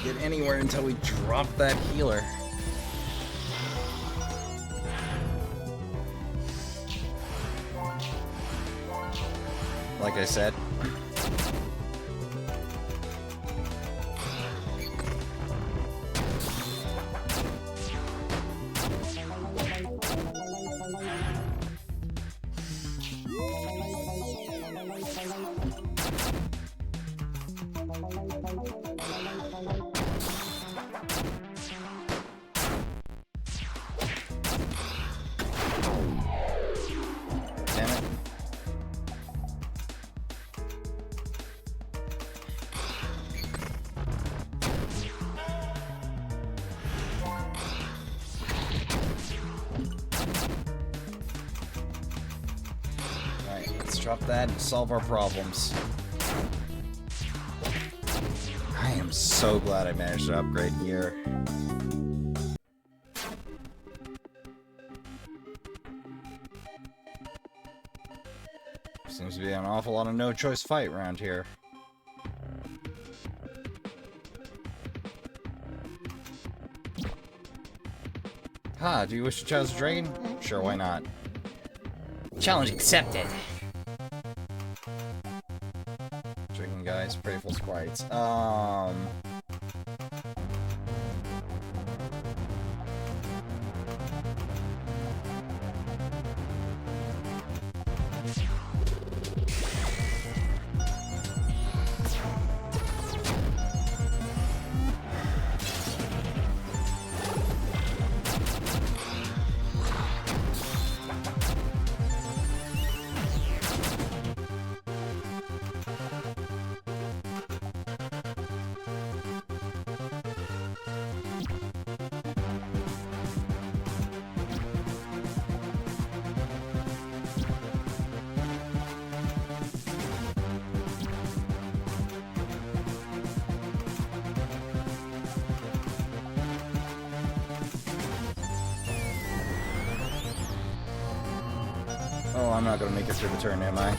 Get anywhere until we drop that healer. Like I said. Drop that and solve our problems. I am so glad I managed to upgrade here. Seems to be an awful lot of no-choice fight around here. Ha, do you wish to challenge the dragon? Sure, why not? Challenge accepted. Dragon guys, playful sprites. Oh, I'm not gonna make it through the turn, am I?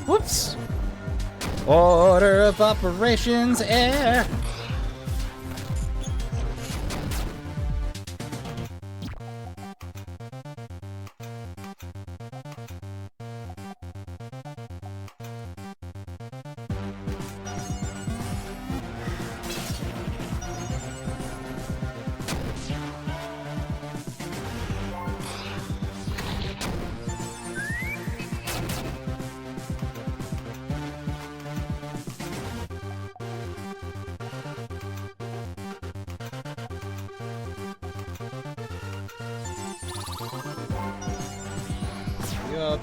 Whoops! Order of operations, air! Yup.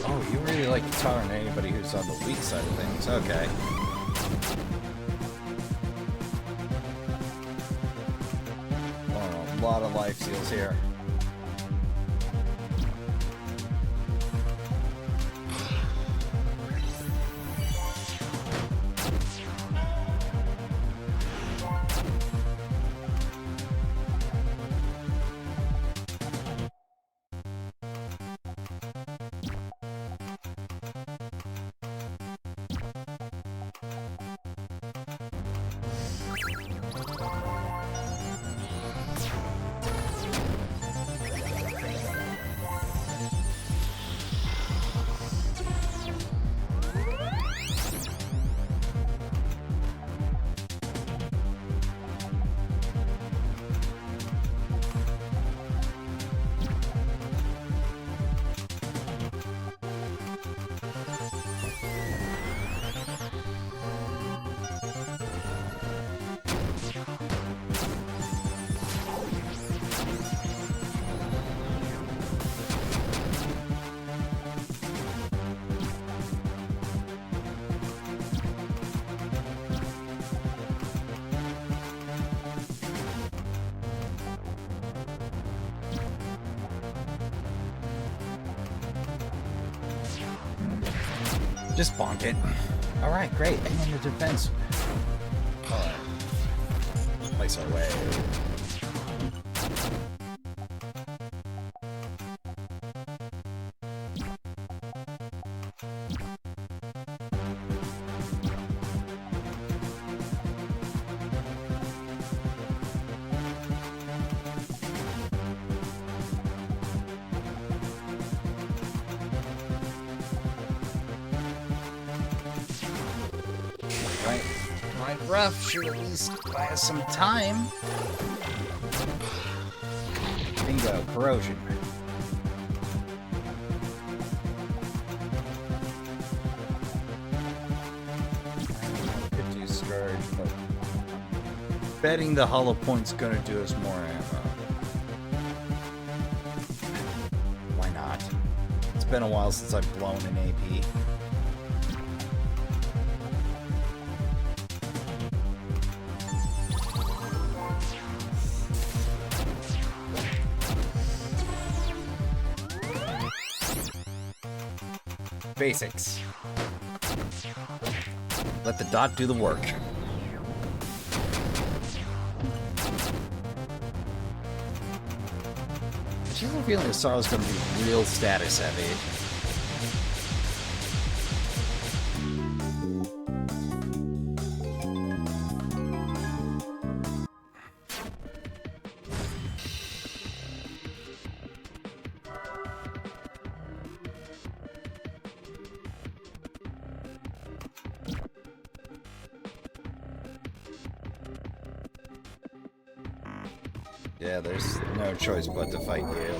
Oh, you really like tarring anybody who's on the weak side of things. Okay. Oh, a lot of life steals here. Just bonk it. Alright, great. And then the defense. Alright. Place our way. Rough should at least buy us some time. Bingo, corrosion. Could do Scourge, but betting the hollow point's gonna do us more ammo. Why not? It's been a while since I've blown an AP. Basics. Let the dot do the work. I just have a feeling the Sorrow's gonna be real status heavy. Yeah, there's no choice but to fight you.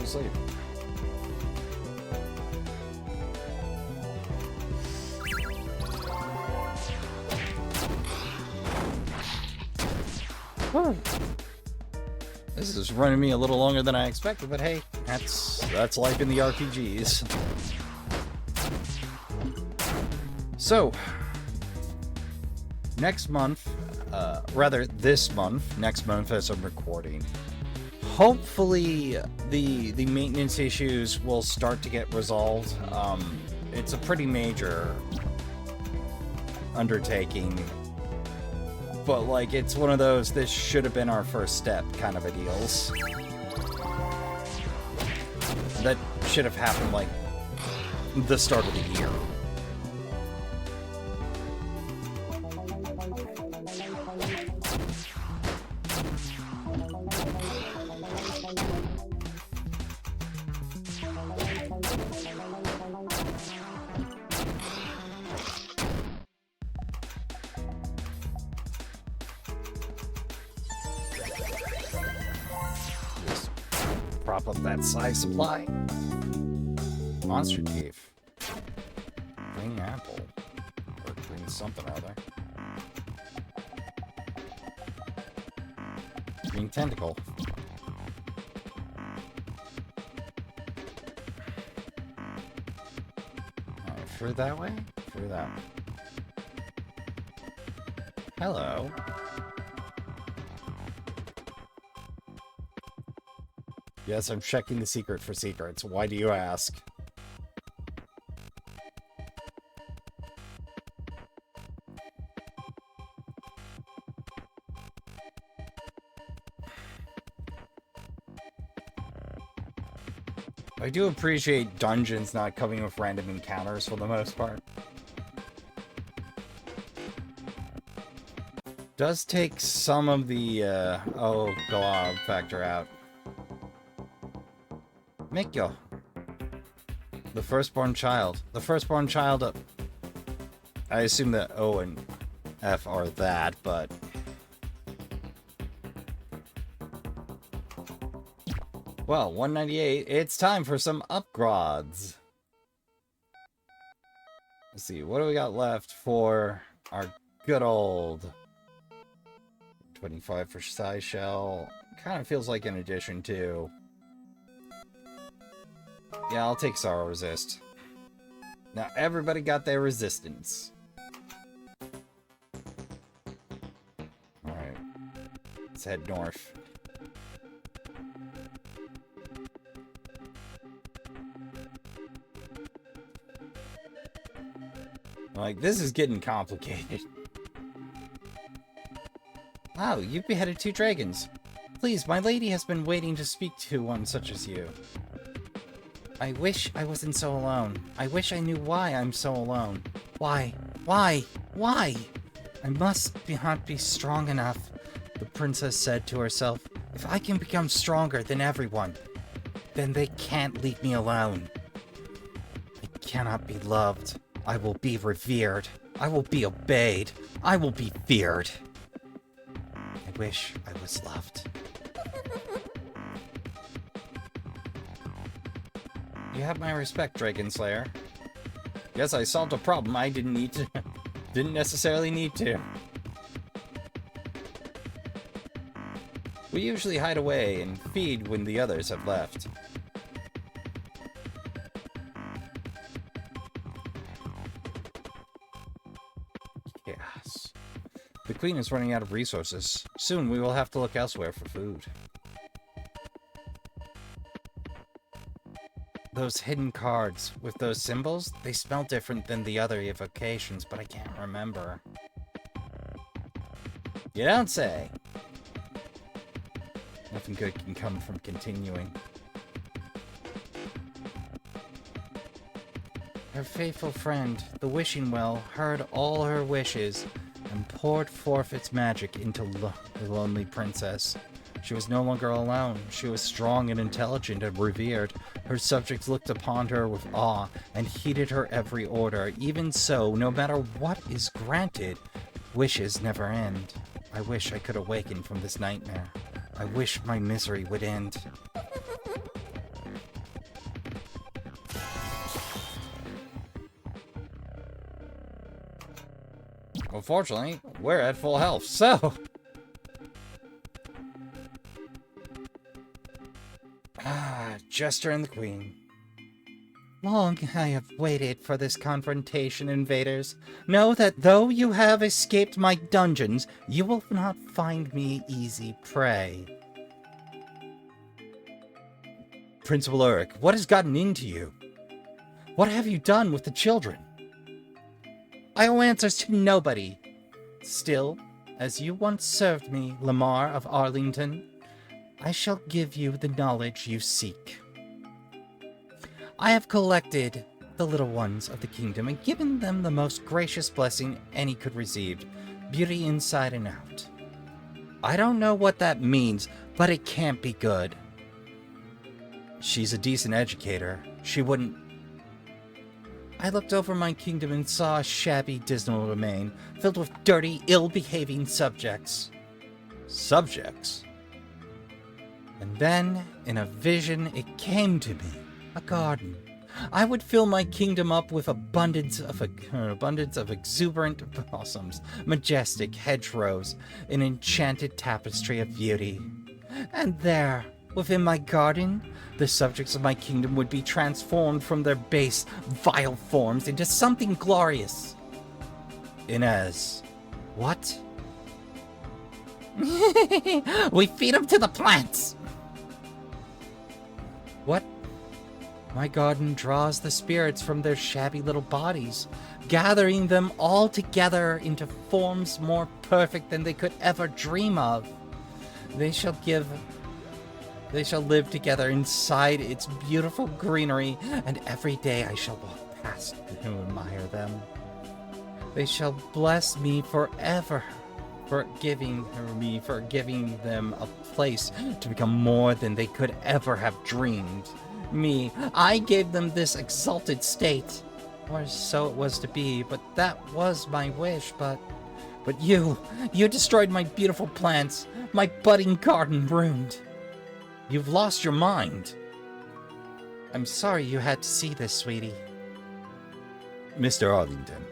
Sleep. Whew. This is running me a little longer than I expected, but hey, that's life in the RPGs. So, next month, rather this month, next month as I'm recording, hopefully the maintenance issues will start to get resolved. It's a pretty major undertaking, but like it's one of those this should have been our first step kind of a deals. That should have happened like the start of the year. Prop up that size supply. Monster Thief. Green apple. Or green something or other. Green tentacle. Alright, through that way? Through that way. Hello. Yes, I'm checking the secret for secrets. Why do you ask? I do appreciate dungeons not coming with random encounters for the most part. Does take some of the, oh god factor out. Mikyo. The firstborn child. The firstborn child of... I assume that O and F are that, but... Well, 198. It's time for some upgrades. Let's see, what do we got left for our good old... 25 for Psy Shell. Kind of feels like an addition too. Yeah, I'll take Sorrow Resist. Now, everybody got their resistance. Alright. Let's head north. Like, this is getting complicated. Wow, you've beheaded 2 dragons. Please, my lady has been waiting to speak to one such as you. I wish I wasn't so alone. I wish I knew why I'm so alone. Why? Why? Why? I must not be strong enough, the princess said to herself. If I can become stronger than everyone, then they can't leave me alone. I cannot be loved. I will be revered. I will be obeyed. I will be feared. I wish I was loved. You have my respect, Dragon Slayer. Yes, I solved a problem I didn't necessarily need to. We usually hide away and feed when the others have left. Yes. The Queen is running out of resources. Soon we will have to look elsewhere for food. Those hidden cards with those symbols, they smell different than the other evocations, but I can't remember. You don't say. Nothing good can come from continuing. Her faithful friend, the Wishing Well, heard all her wishes and poured forth its magic into the lonely princess. She was no longer alone. She was strong and intelligent and revered. Her subjects looked upon her with awe and heeded her every order. Even so, no matter what is granted, wishes never end. I wish I could awaken from this nightmare. I wish my misery would end. Unfortunately, we're at full health, so... Jester and the Queen. Long I have waited for this confrontation, invaders. Know that though you have escaped my dungeons, you will not find me easy prey. Principal Ulrich, what has gotten into you? What have you done with the children? I owe answers to nobody. Still, as you once served me, Lamar of Arlington, I shall give you the knowledge you seek. I have collected the little ones of the kingdom and given them the most gracious blessing any could receive, beauty inside and out. I don't know what that means, but it can't be good. She's a decent educator. She wouldn't... I looked over my kingdom and saw a shabby, dismal domain, filled with dirty, ill-behaving subjects. Subjects? And then, in a vision, it came to me. A garden. I would fill my kingdom up with abundance of exuberant blossoms, majestic hedgerows, an enchanted tapestry of beauty. And there, within my garden, the subjects of my kingdom would be transformed from their base, vile forms into something glorious. Inez, what? We feed them to the plants! What? My garden draws the spirits from their shabby little bodies, gathering them all together into forms more perfect than they could ever dream of. They shall live together inside its beautiful greenery, and every day I shall walk past to admire them. They shall bless me forever for giving them a place to become more than they could ever have dreamed. Me, I gave them this exalted state, or so it was to be, but that was my wish, but you destroyed my beautiful plants, my budding garden ruined. You've lost your mind. I'm sorry you had to see this, sweetie. Mr. Arlington,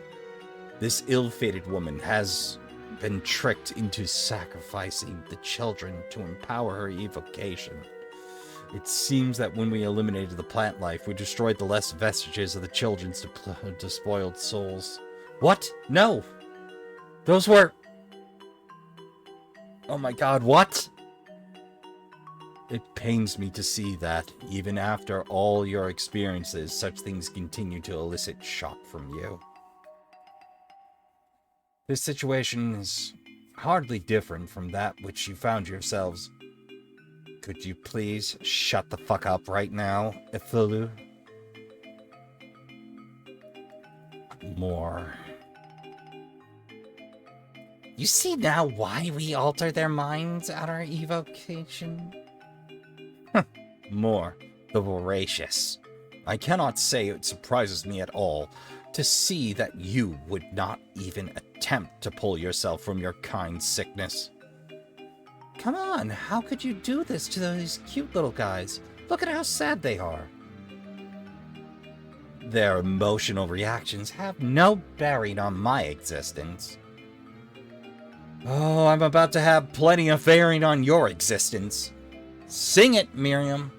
this ill-fated woman has been tricked into sacrificing the children to empower her evocation. It seems that when we eliminated the plant life, we destroyed the last vestiges of the children's despoiled souls. What? No! Those were... Oh my god, what? It pains me to see that, even after all your experiences, such things continue to elicit shock from you. This situation is hardly different from that which you found yourselves. Could you please shut the fuck up right now, Ithulu? More. You see now why we alter their minds at our evocation? More. The voracious. I cannot say it surprises me at all to see that you would not even attempt to pull yourself from your kind sickness. Come on, how could you do this to those cute little guys? Look at how sad they are. Their emotional reactions have no bearing on my existence. Oh, I'm about to have plenty of bearing on your existence. Sing it, Miriam.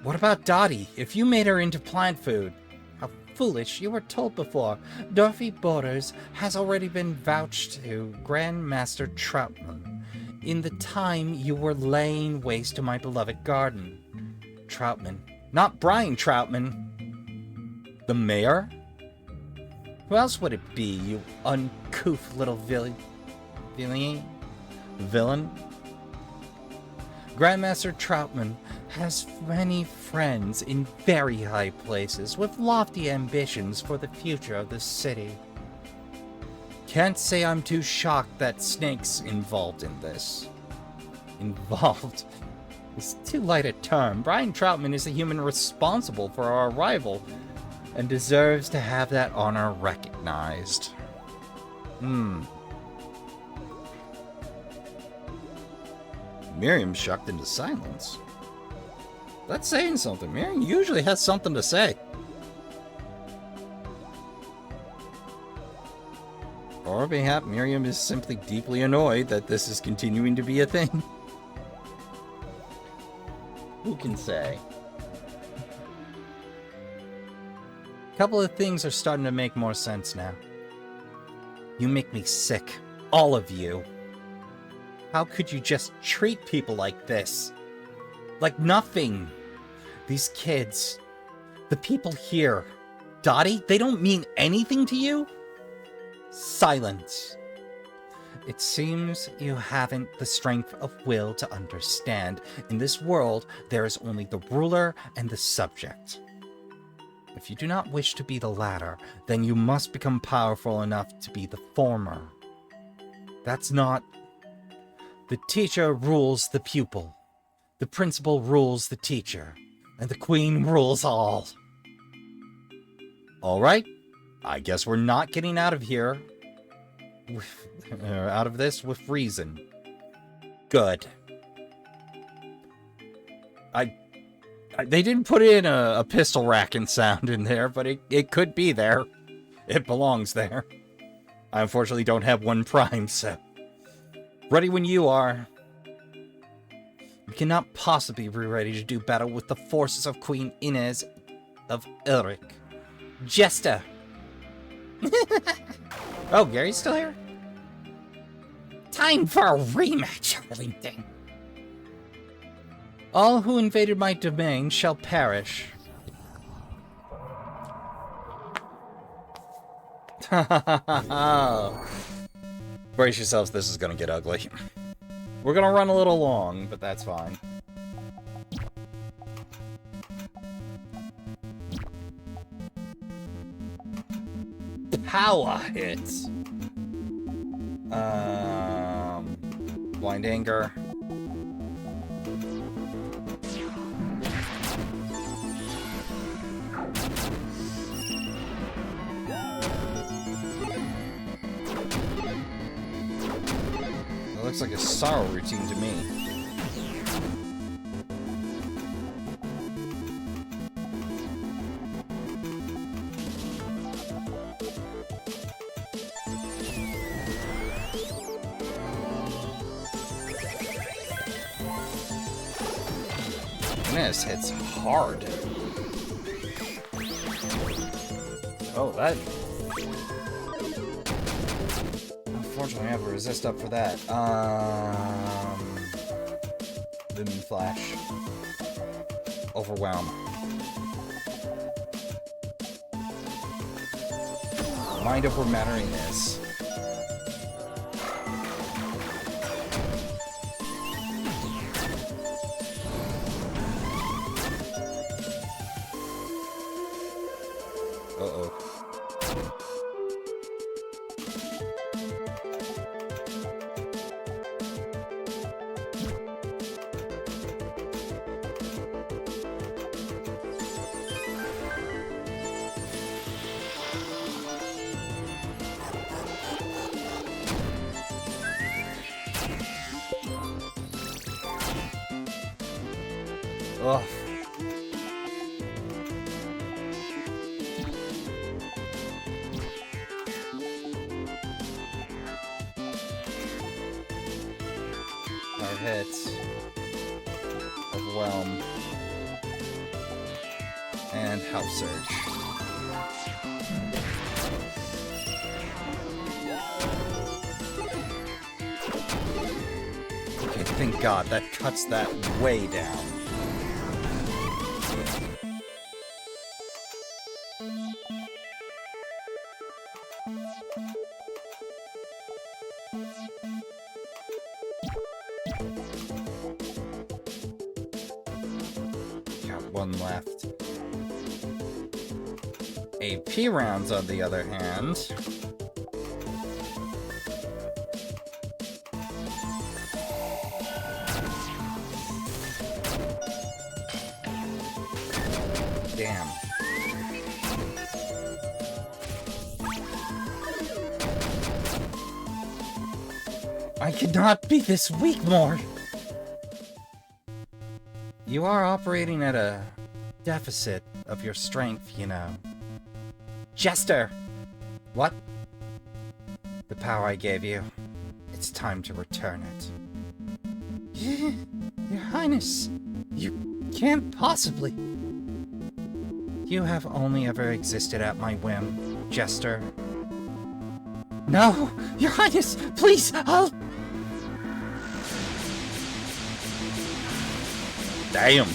What about Dottie? If you made her into plant food? How foolish, you were told before. Dorothy Borders has already been vouched to Grandmaster Troutman in the time you were laying waste to my beloved garden. Troutman. Not Brian Troutman. The mayor? Who else would it be, you uncouth little villain? Grandmaster Troutman has many friends in very high places with lofty ambitions for the future of the city. Can't say I'm too shocked that Snake's involved in this. Involved? It's too light a term. Brian Troutman is the human responsible for our arrival and deserves to have that honor recognized. Miriam shocked into silence. That's saying something. Miriam usually has something to say. Or mayhap Miriam is simply deeply annoyed that this is continuing to be a thing. can say. A couple of things are starting to make more sense now. You make me sick. All of you. How could you just treat people like this? Like nothing. These kids. The people here. Dottie, they don't mean anything to you? Silence. It seems you haven't the strength of will to understand. In this world, there is only the ruler and the subject. If you do not wish to be the latter, then you must become powerful enough to be the former. That's not... The teacher rules the pupil. The principal rules the teacher. And the queen rules all. Alright, I guess we're not getting out of here. Out of this with reason. Good. They didn't put in a pistol racking sound in there, but it could be there. It belongs there. I unfortunately don't have one primed, so... Ready when you are. You cannot possibly be ready to do battle with the forces of Queen Inez of Ulrich. Jester! Oh, Gary's still here? Time for a rematch, Arlington. All who invaded my domain shall perish. Brace yourselves, this is gonna get ugly. We're gonna run a little long, but that's fine. Power hits. Blind anger. It looks like a sorrow routine to me. This hits hard. Oh, that... Unfortunately, I have to resist up for that. Lumen Flash. Overwhelm. Mind over mattering this. Uh-oh. Ugh. Hits. Overwhelm. And House Surge. Okay, thank God, that cuts that way down. Got one left. AP rounds, on the other hand. Damn. I cannot be this weak more. You are operating at a deficit of your strength, you know. Jester! What? The power I gave you. It's time to return it. Your Highness, you can't possibly. You have only ever existed at my whim, Jester. No, Your Highness, please, I'll... Damn.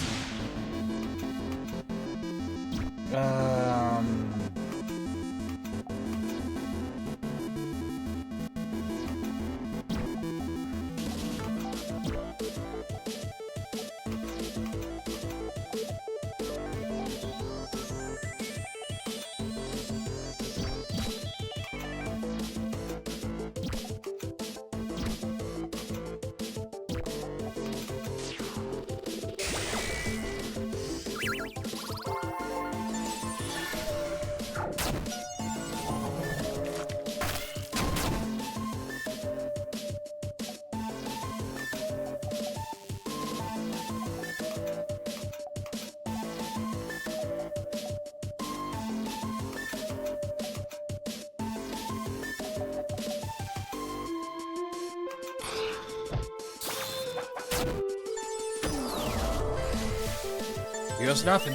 Here's nothing.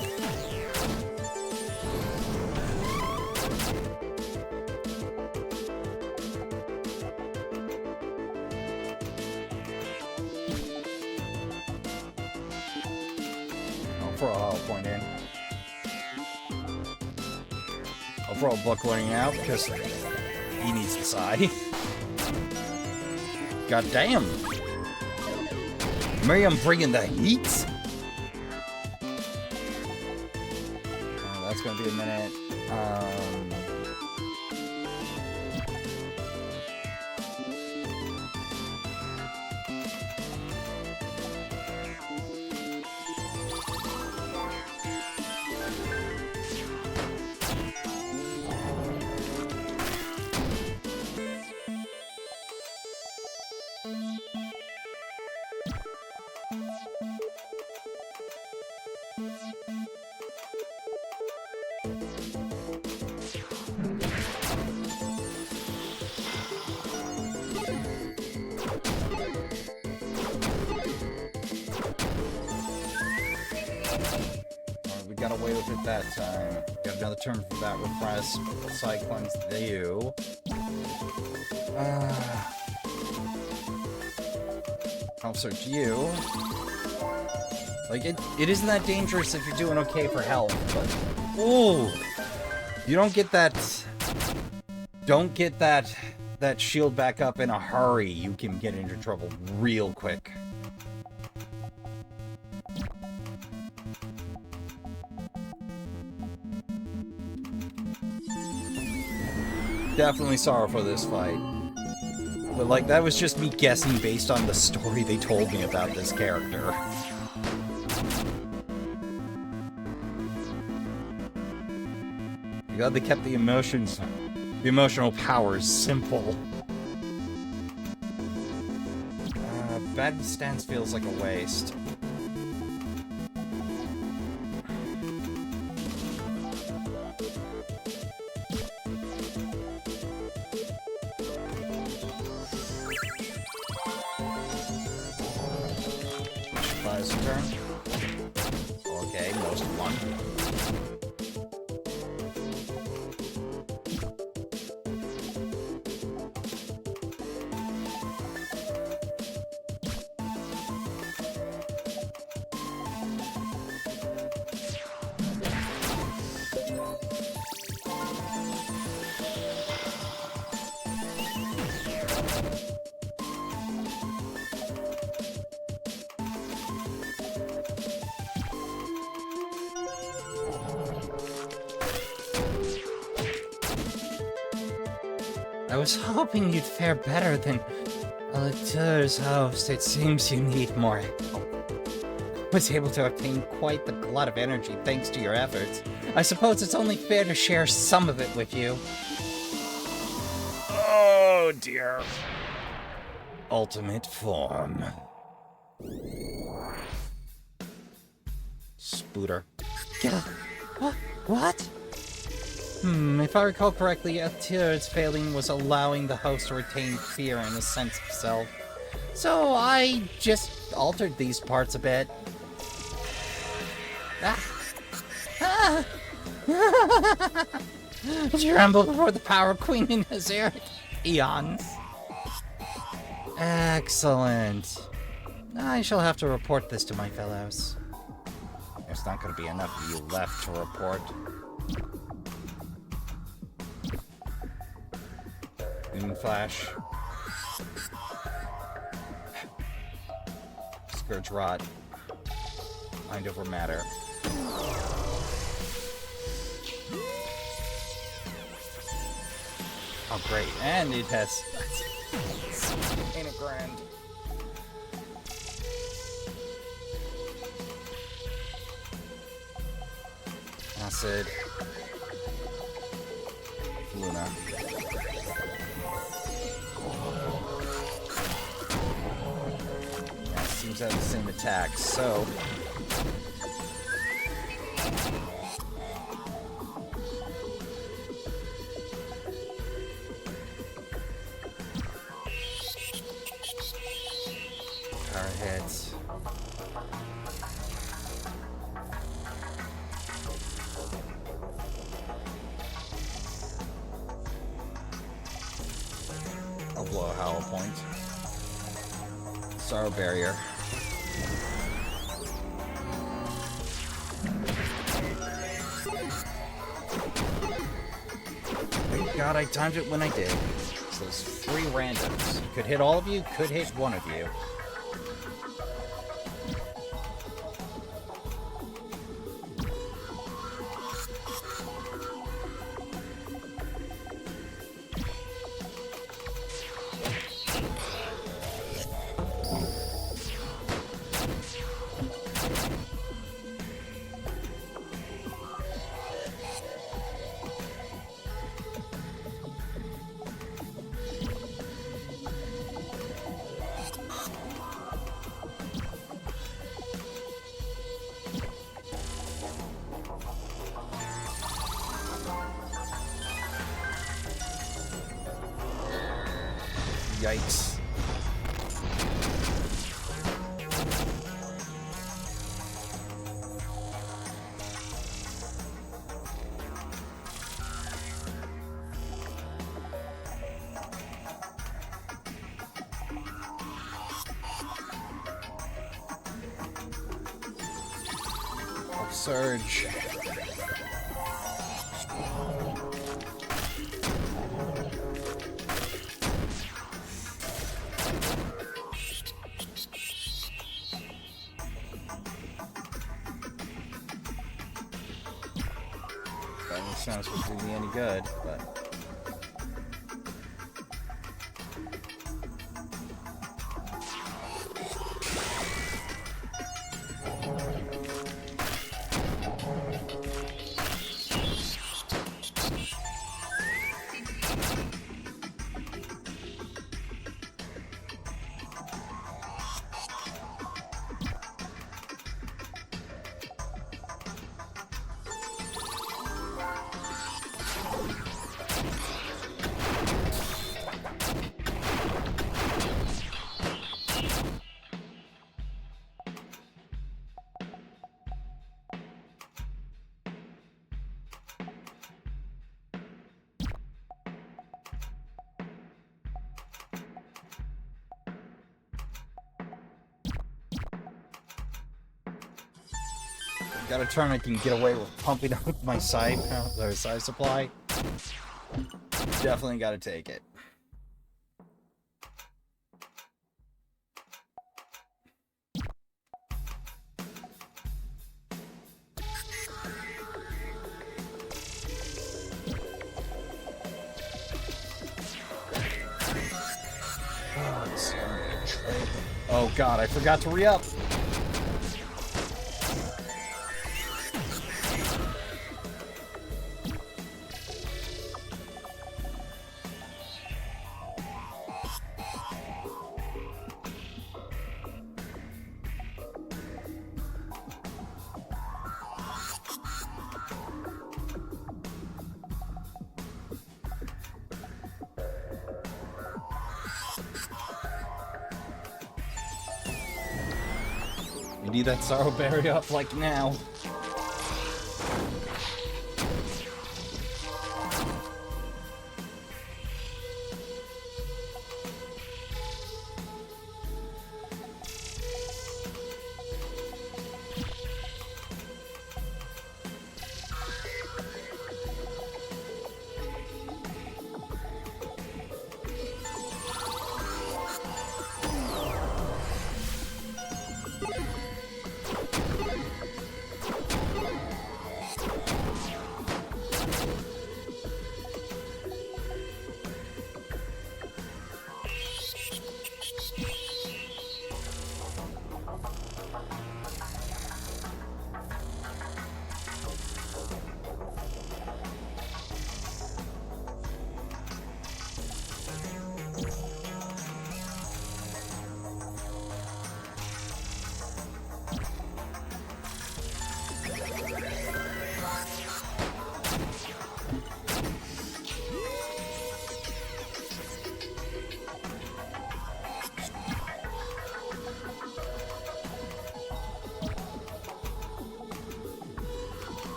I'll throw a hollow point in. I'll throw a book learning out because he needs the side. God damn. Miriam bringing the heat. That's gonna be a minute. Got away with it that time. Got another turn for that repress. Cyclone's you. I'll search you. Like, it isn't that dangerous if you're doing okay for health, but... Ooh! You don't get that... Don't get that shield back up in a hurry. You can get into trouble real quick. Definitely sorry for this fight. But, like, that was just me guessing based on the story they told me about this character. Glad they kept the emotional powers simple. Bad stance feels like a waste. Turn. Okay, most of one. I was hoping you'd fare better than Alitair's host. It seems you need more help. Was able to obtain quite the glut of energy thanks to your efforts. I suppose it's only fair to share some of it with you. Oh dear. Ultimate form. Spooter. Yeah. What? If I recall correctly, Altair's failing was allowing the host to retain fear and a sense of self. So I just altered these parts a bit. Ah. Tremble before the power of Queen in his eons. Excellent. I shall have to report this to my fellows. There's not going to be enough of you left to report. Flash. Scourge Rot. Mind over matter. Oh, great. And it has... Ain't it grand? Acid. Luna. Yeah, seems to have the same attack, so... Power hits. I'll blow a hollow point. Sorrow barrier. Thank God I timed it when I did. So those 3 randoms. Could hit all of you, could hit one of you. Yikes. Surge. It's not supposed to do me any good, but... Got a turn I can get away with pumping up my side supply. Definitely got to take it. Oh God, I forgot to re-up. You need that sorrow barrier up like now.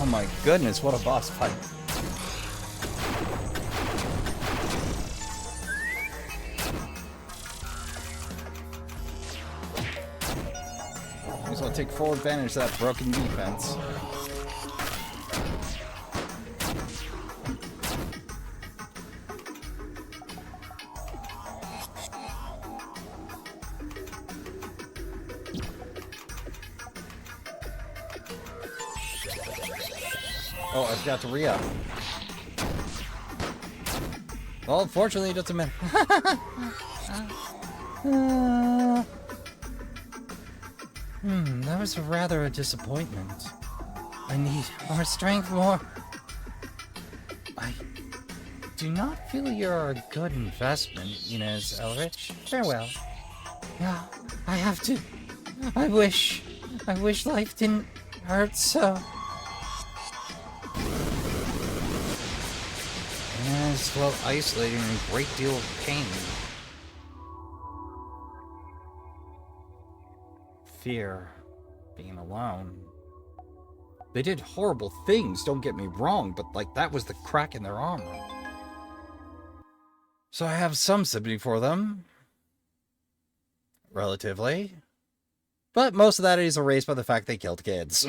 Oh my goodness, what a boss fight. Might as well take full advantage of that broken defense. Oh, I forgot to re-up. Well, unfortunately, it doesn't matter. That was rather a disappointment. I need more strength, more... I do not feel you're a good investment, Inez Elrich. Farewell. Yeah, I have to. I wish life didn't hurt so. As well, isolating and a great deal of pain. Fear. Being alone. They did horrible things, don't get me wrong, but, that was the crack in their armor. So I have some sympathy for them. Relatively. But most of that is erased by the fact they killed kids.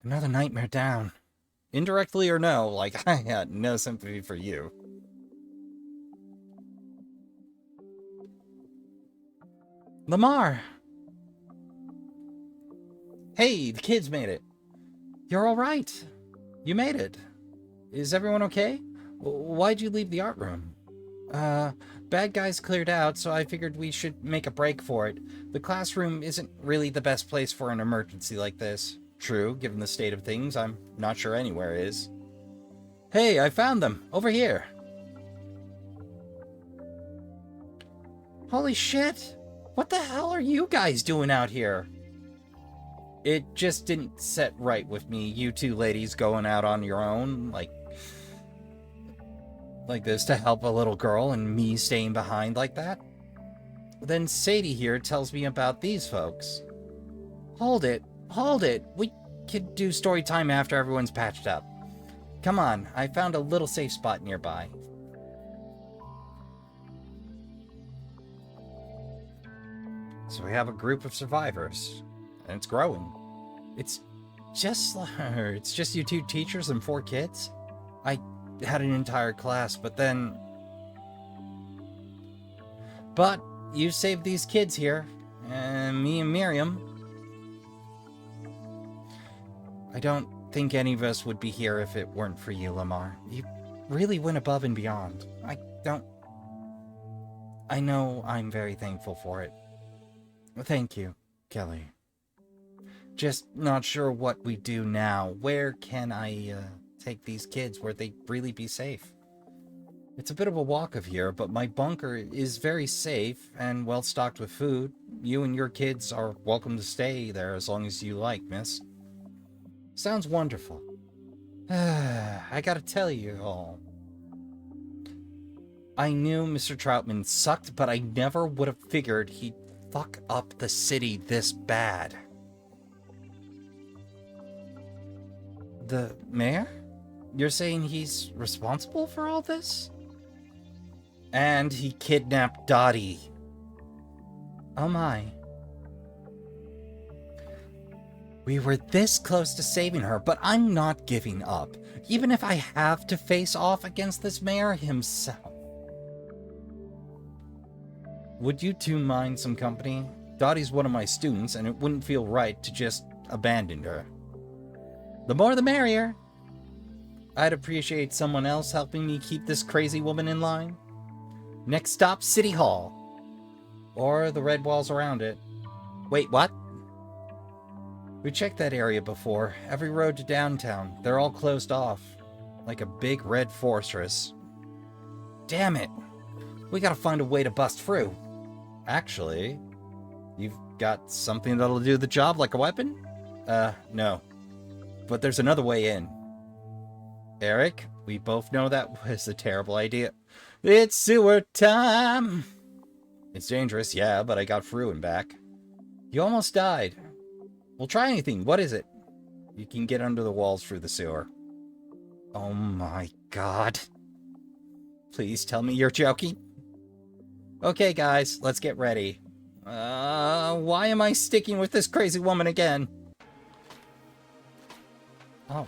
Another nightmare down. Indirectly or no, I had no sympathy for you. Lamar! Hey, the kids made it. You're alright. You made it. Is everyone okay? Why'd you leave the art room? Bad guys cleared out, so I figured we should make a break for it. The classroom isn't really the best place for an emergency like this. True, given the state of things, I'm not sure anywhere is. Hey, I found them! Over here! Holy shit! What the hell are you guys doing out here? It just didn't set right with me, you two ladies going out on your own, like this to help a little girl and me staying behind like that. Then Sadie here tells me about these folks. Hold it. We could do story time after everyone's patched up. Come on, I found a little safe spot nearby. So we have a group of survivors, and it's growing. It's just you two teachers and 4 kids? I had an entire class, but you saved these kids here, and me and Miriam. I don't think any of us would be here if it weren't for you, Lamar. You really went above and beyond. I know I'm very thankful for it. Thank you, Kelly. Just not sure what we do now. Where can I take these kids where they'd really be safe? It's a bit of a walk of here, but my bunker is very safe and well stocked with food. You and your kids are welcome to stay there as long as you like, miss. Sounds wonderful. I gotta tell you all. I knew Mr. Troutman sucked, but I never would have figured he'd fuck up the city this bad. The mayor? You're saying he's responsible for all this? And he kidnapped Dottie. Oh my. We were this close to saving her, but I'm not giving up, even if I have to face off against this mayor himself. Would you two mind some company? Dottie's one of my students, and it wouldn't feel right to just abandon her. The more the merrier. I'd appreciate someone else helping me keep this crazy woman in line. Next stop, City Hall. Or the red walls around it. Wait, what? We checked that area before. Every road to downtown. They're all closed off. Like a big red fortress. Damn it. We gotta find a way to bust through. Actually, you've got something that'll do the job like a weapon? No. But there's another way in. Eric, we both know that was a terrible idea. It's sewer time! It's dangerous, yeah, but I got through and back. You almost died. We'll try anything. What is it? You can get under the walls through the sewer. Oh my god. Please tell me you're joking. Okay, guys, let's get ready. Why am I sticking with this crazy woman again? Oh.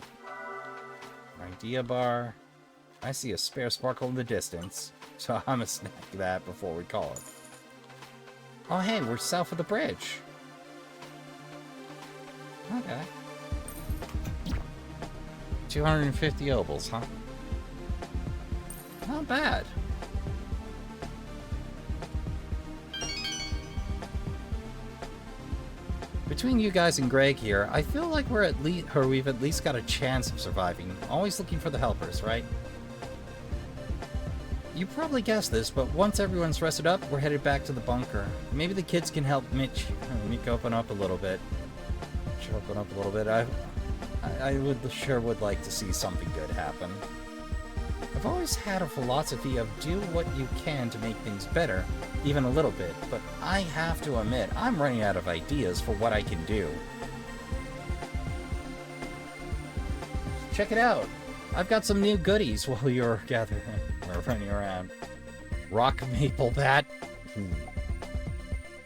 Idea bar. I see a spare sparkle in the distance, so I'm gonna snag that before we call it. Oh, hey, we're south of the bridge. Okay. 250 obols, huh? Not bad. Between you guys and Greg here, I feel like we've at least got a chance of surviving. Always looking for the helpers, right? You probably guessed this, but once everyone's rested up, we're headed back to the bunker. Maybe the kids can help Mitch open up a little bit. I sure would like to see something good happen. I've always had a philosophy of do what you can to make things better, even a little bit, but I have to admit, I'm running out of ideas for what I can do. Check it out! I've got some new goodies while you're gathering or running around. Rock maple bat.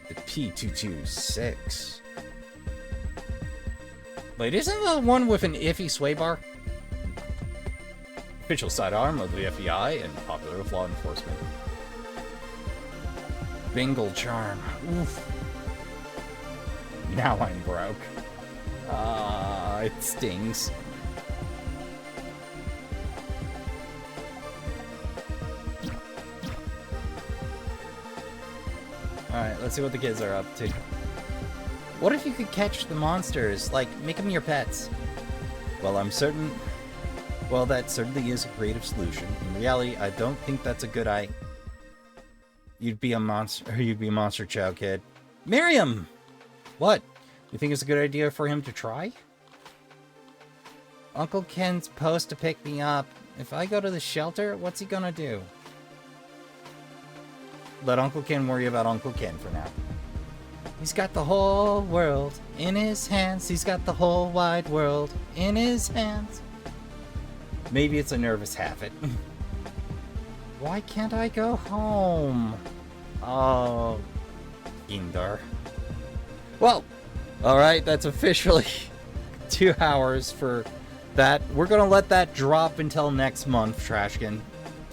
The P226. Wait, isn't the one with an iffy sway bar? Official sidearm of the FBI and popular with law enforcement. Bengal charm. Oof. Now I'm broke. It stings. Alright, let's see what the kids are up to. What if you could catch the monsters? Like, make them your pets? Well, that certainly is a creative solution. In reality, I don't think that's a good idea. You'd be a monster chow kid. Miriam! What? You think it's a good idea for him to try? Uncle Ken's supposed to pick me up. If I go to the shelter, what's he gonna do? Let Uncle Ken worry about Uncle Ken for now. He's got the whole world in his hands. He's got the whole wide world in his hands. Maybe it's a nervous habit. Why can't I go home? Oh, Indar. Well, alright, that's officially 2 hours for that. We're gonna let that drop until next month, Trashkin.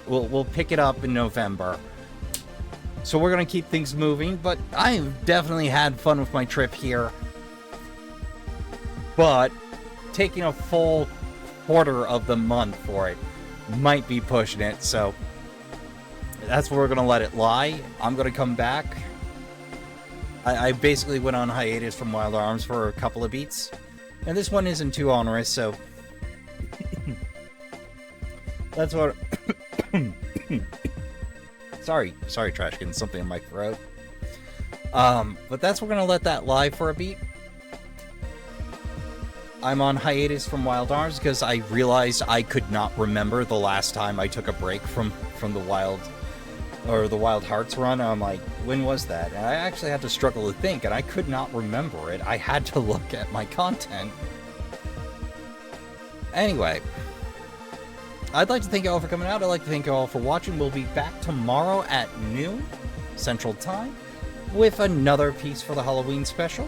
We'll pick it up in November. So we're gonna keep things moving, but I've definitely had fun with my trip here. But taking a full quarter of the month for it might be pushing it, so that's where we're gonna let it lie. I'm gonna come back. I basically went on hiatus from Wild Arms for a couple of beats, and this one isn't too onerous, so that's what. Sorry, Trashkin, something in my throat. But we're gonna let that lie for a beat. I'm on hiatus from Wild Arms because I realized I could not remember the last time I took a break from the Wild Hearts run. I'm like, when was that? And I actually had to struggle to think, and I could not remember it. I had to look at my content. Anyway, I'd like to thank you all for coming out. I'd like to thank you all for watching. We'll be back tomorrow at noon Central Time with another piece for the Halloween special.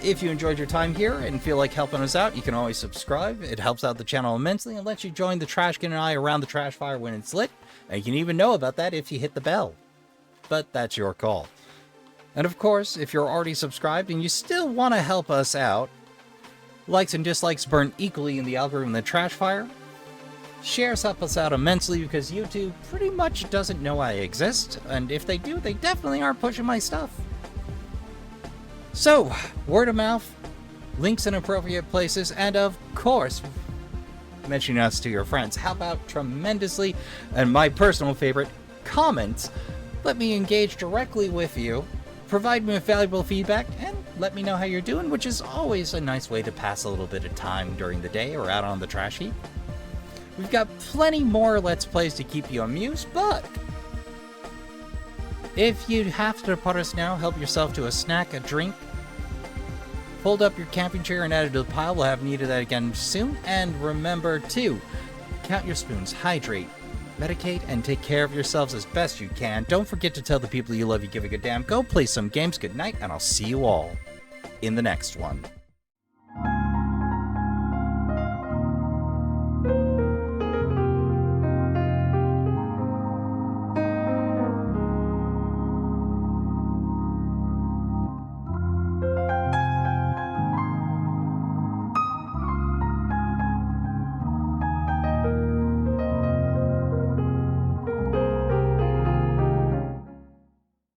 If you enjoyed your time here and feel like helping us out, you can always subscribe. It helps out the channel immensely and lets you join the Trashkin and I around the trash fire when it's lit. And you can even know about that if you hit the bell. But that's your call. And of course, if you're already subscribed and you still want to help us out, likes and dislikes burn equally in the algorithm of the trash fire. Shares help us out immensely because YouTube pretty much doesn't know I exist. And if they do, they definitely aren't pushing my stuff. So, word of mouth, links in appropriate places, and of course, mentioning us to your friends. How about tremendously, and my personal favorite, comments? Let me engage directly with you, provide me with valuable feedback, and let me know how you're doing, which is always a nice way to pass a little bit of time during the day or out on the trash heap. We've got plenty more Let's Plays to keep you amused, but if you have to depart us now, help yourself to a snack, a drink, Fold up your camping chair and add it to the pile. We'll have need of that again soon. And remember to count your spoons, hydrate, medicate, and take care of yourselves as best you can. Don't forget to tell the people you love you give a good damn. Go play some games. Good night, and I'll see you all in the next one.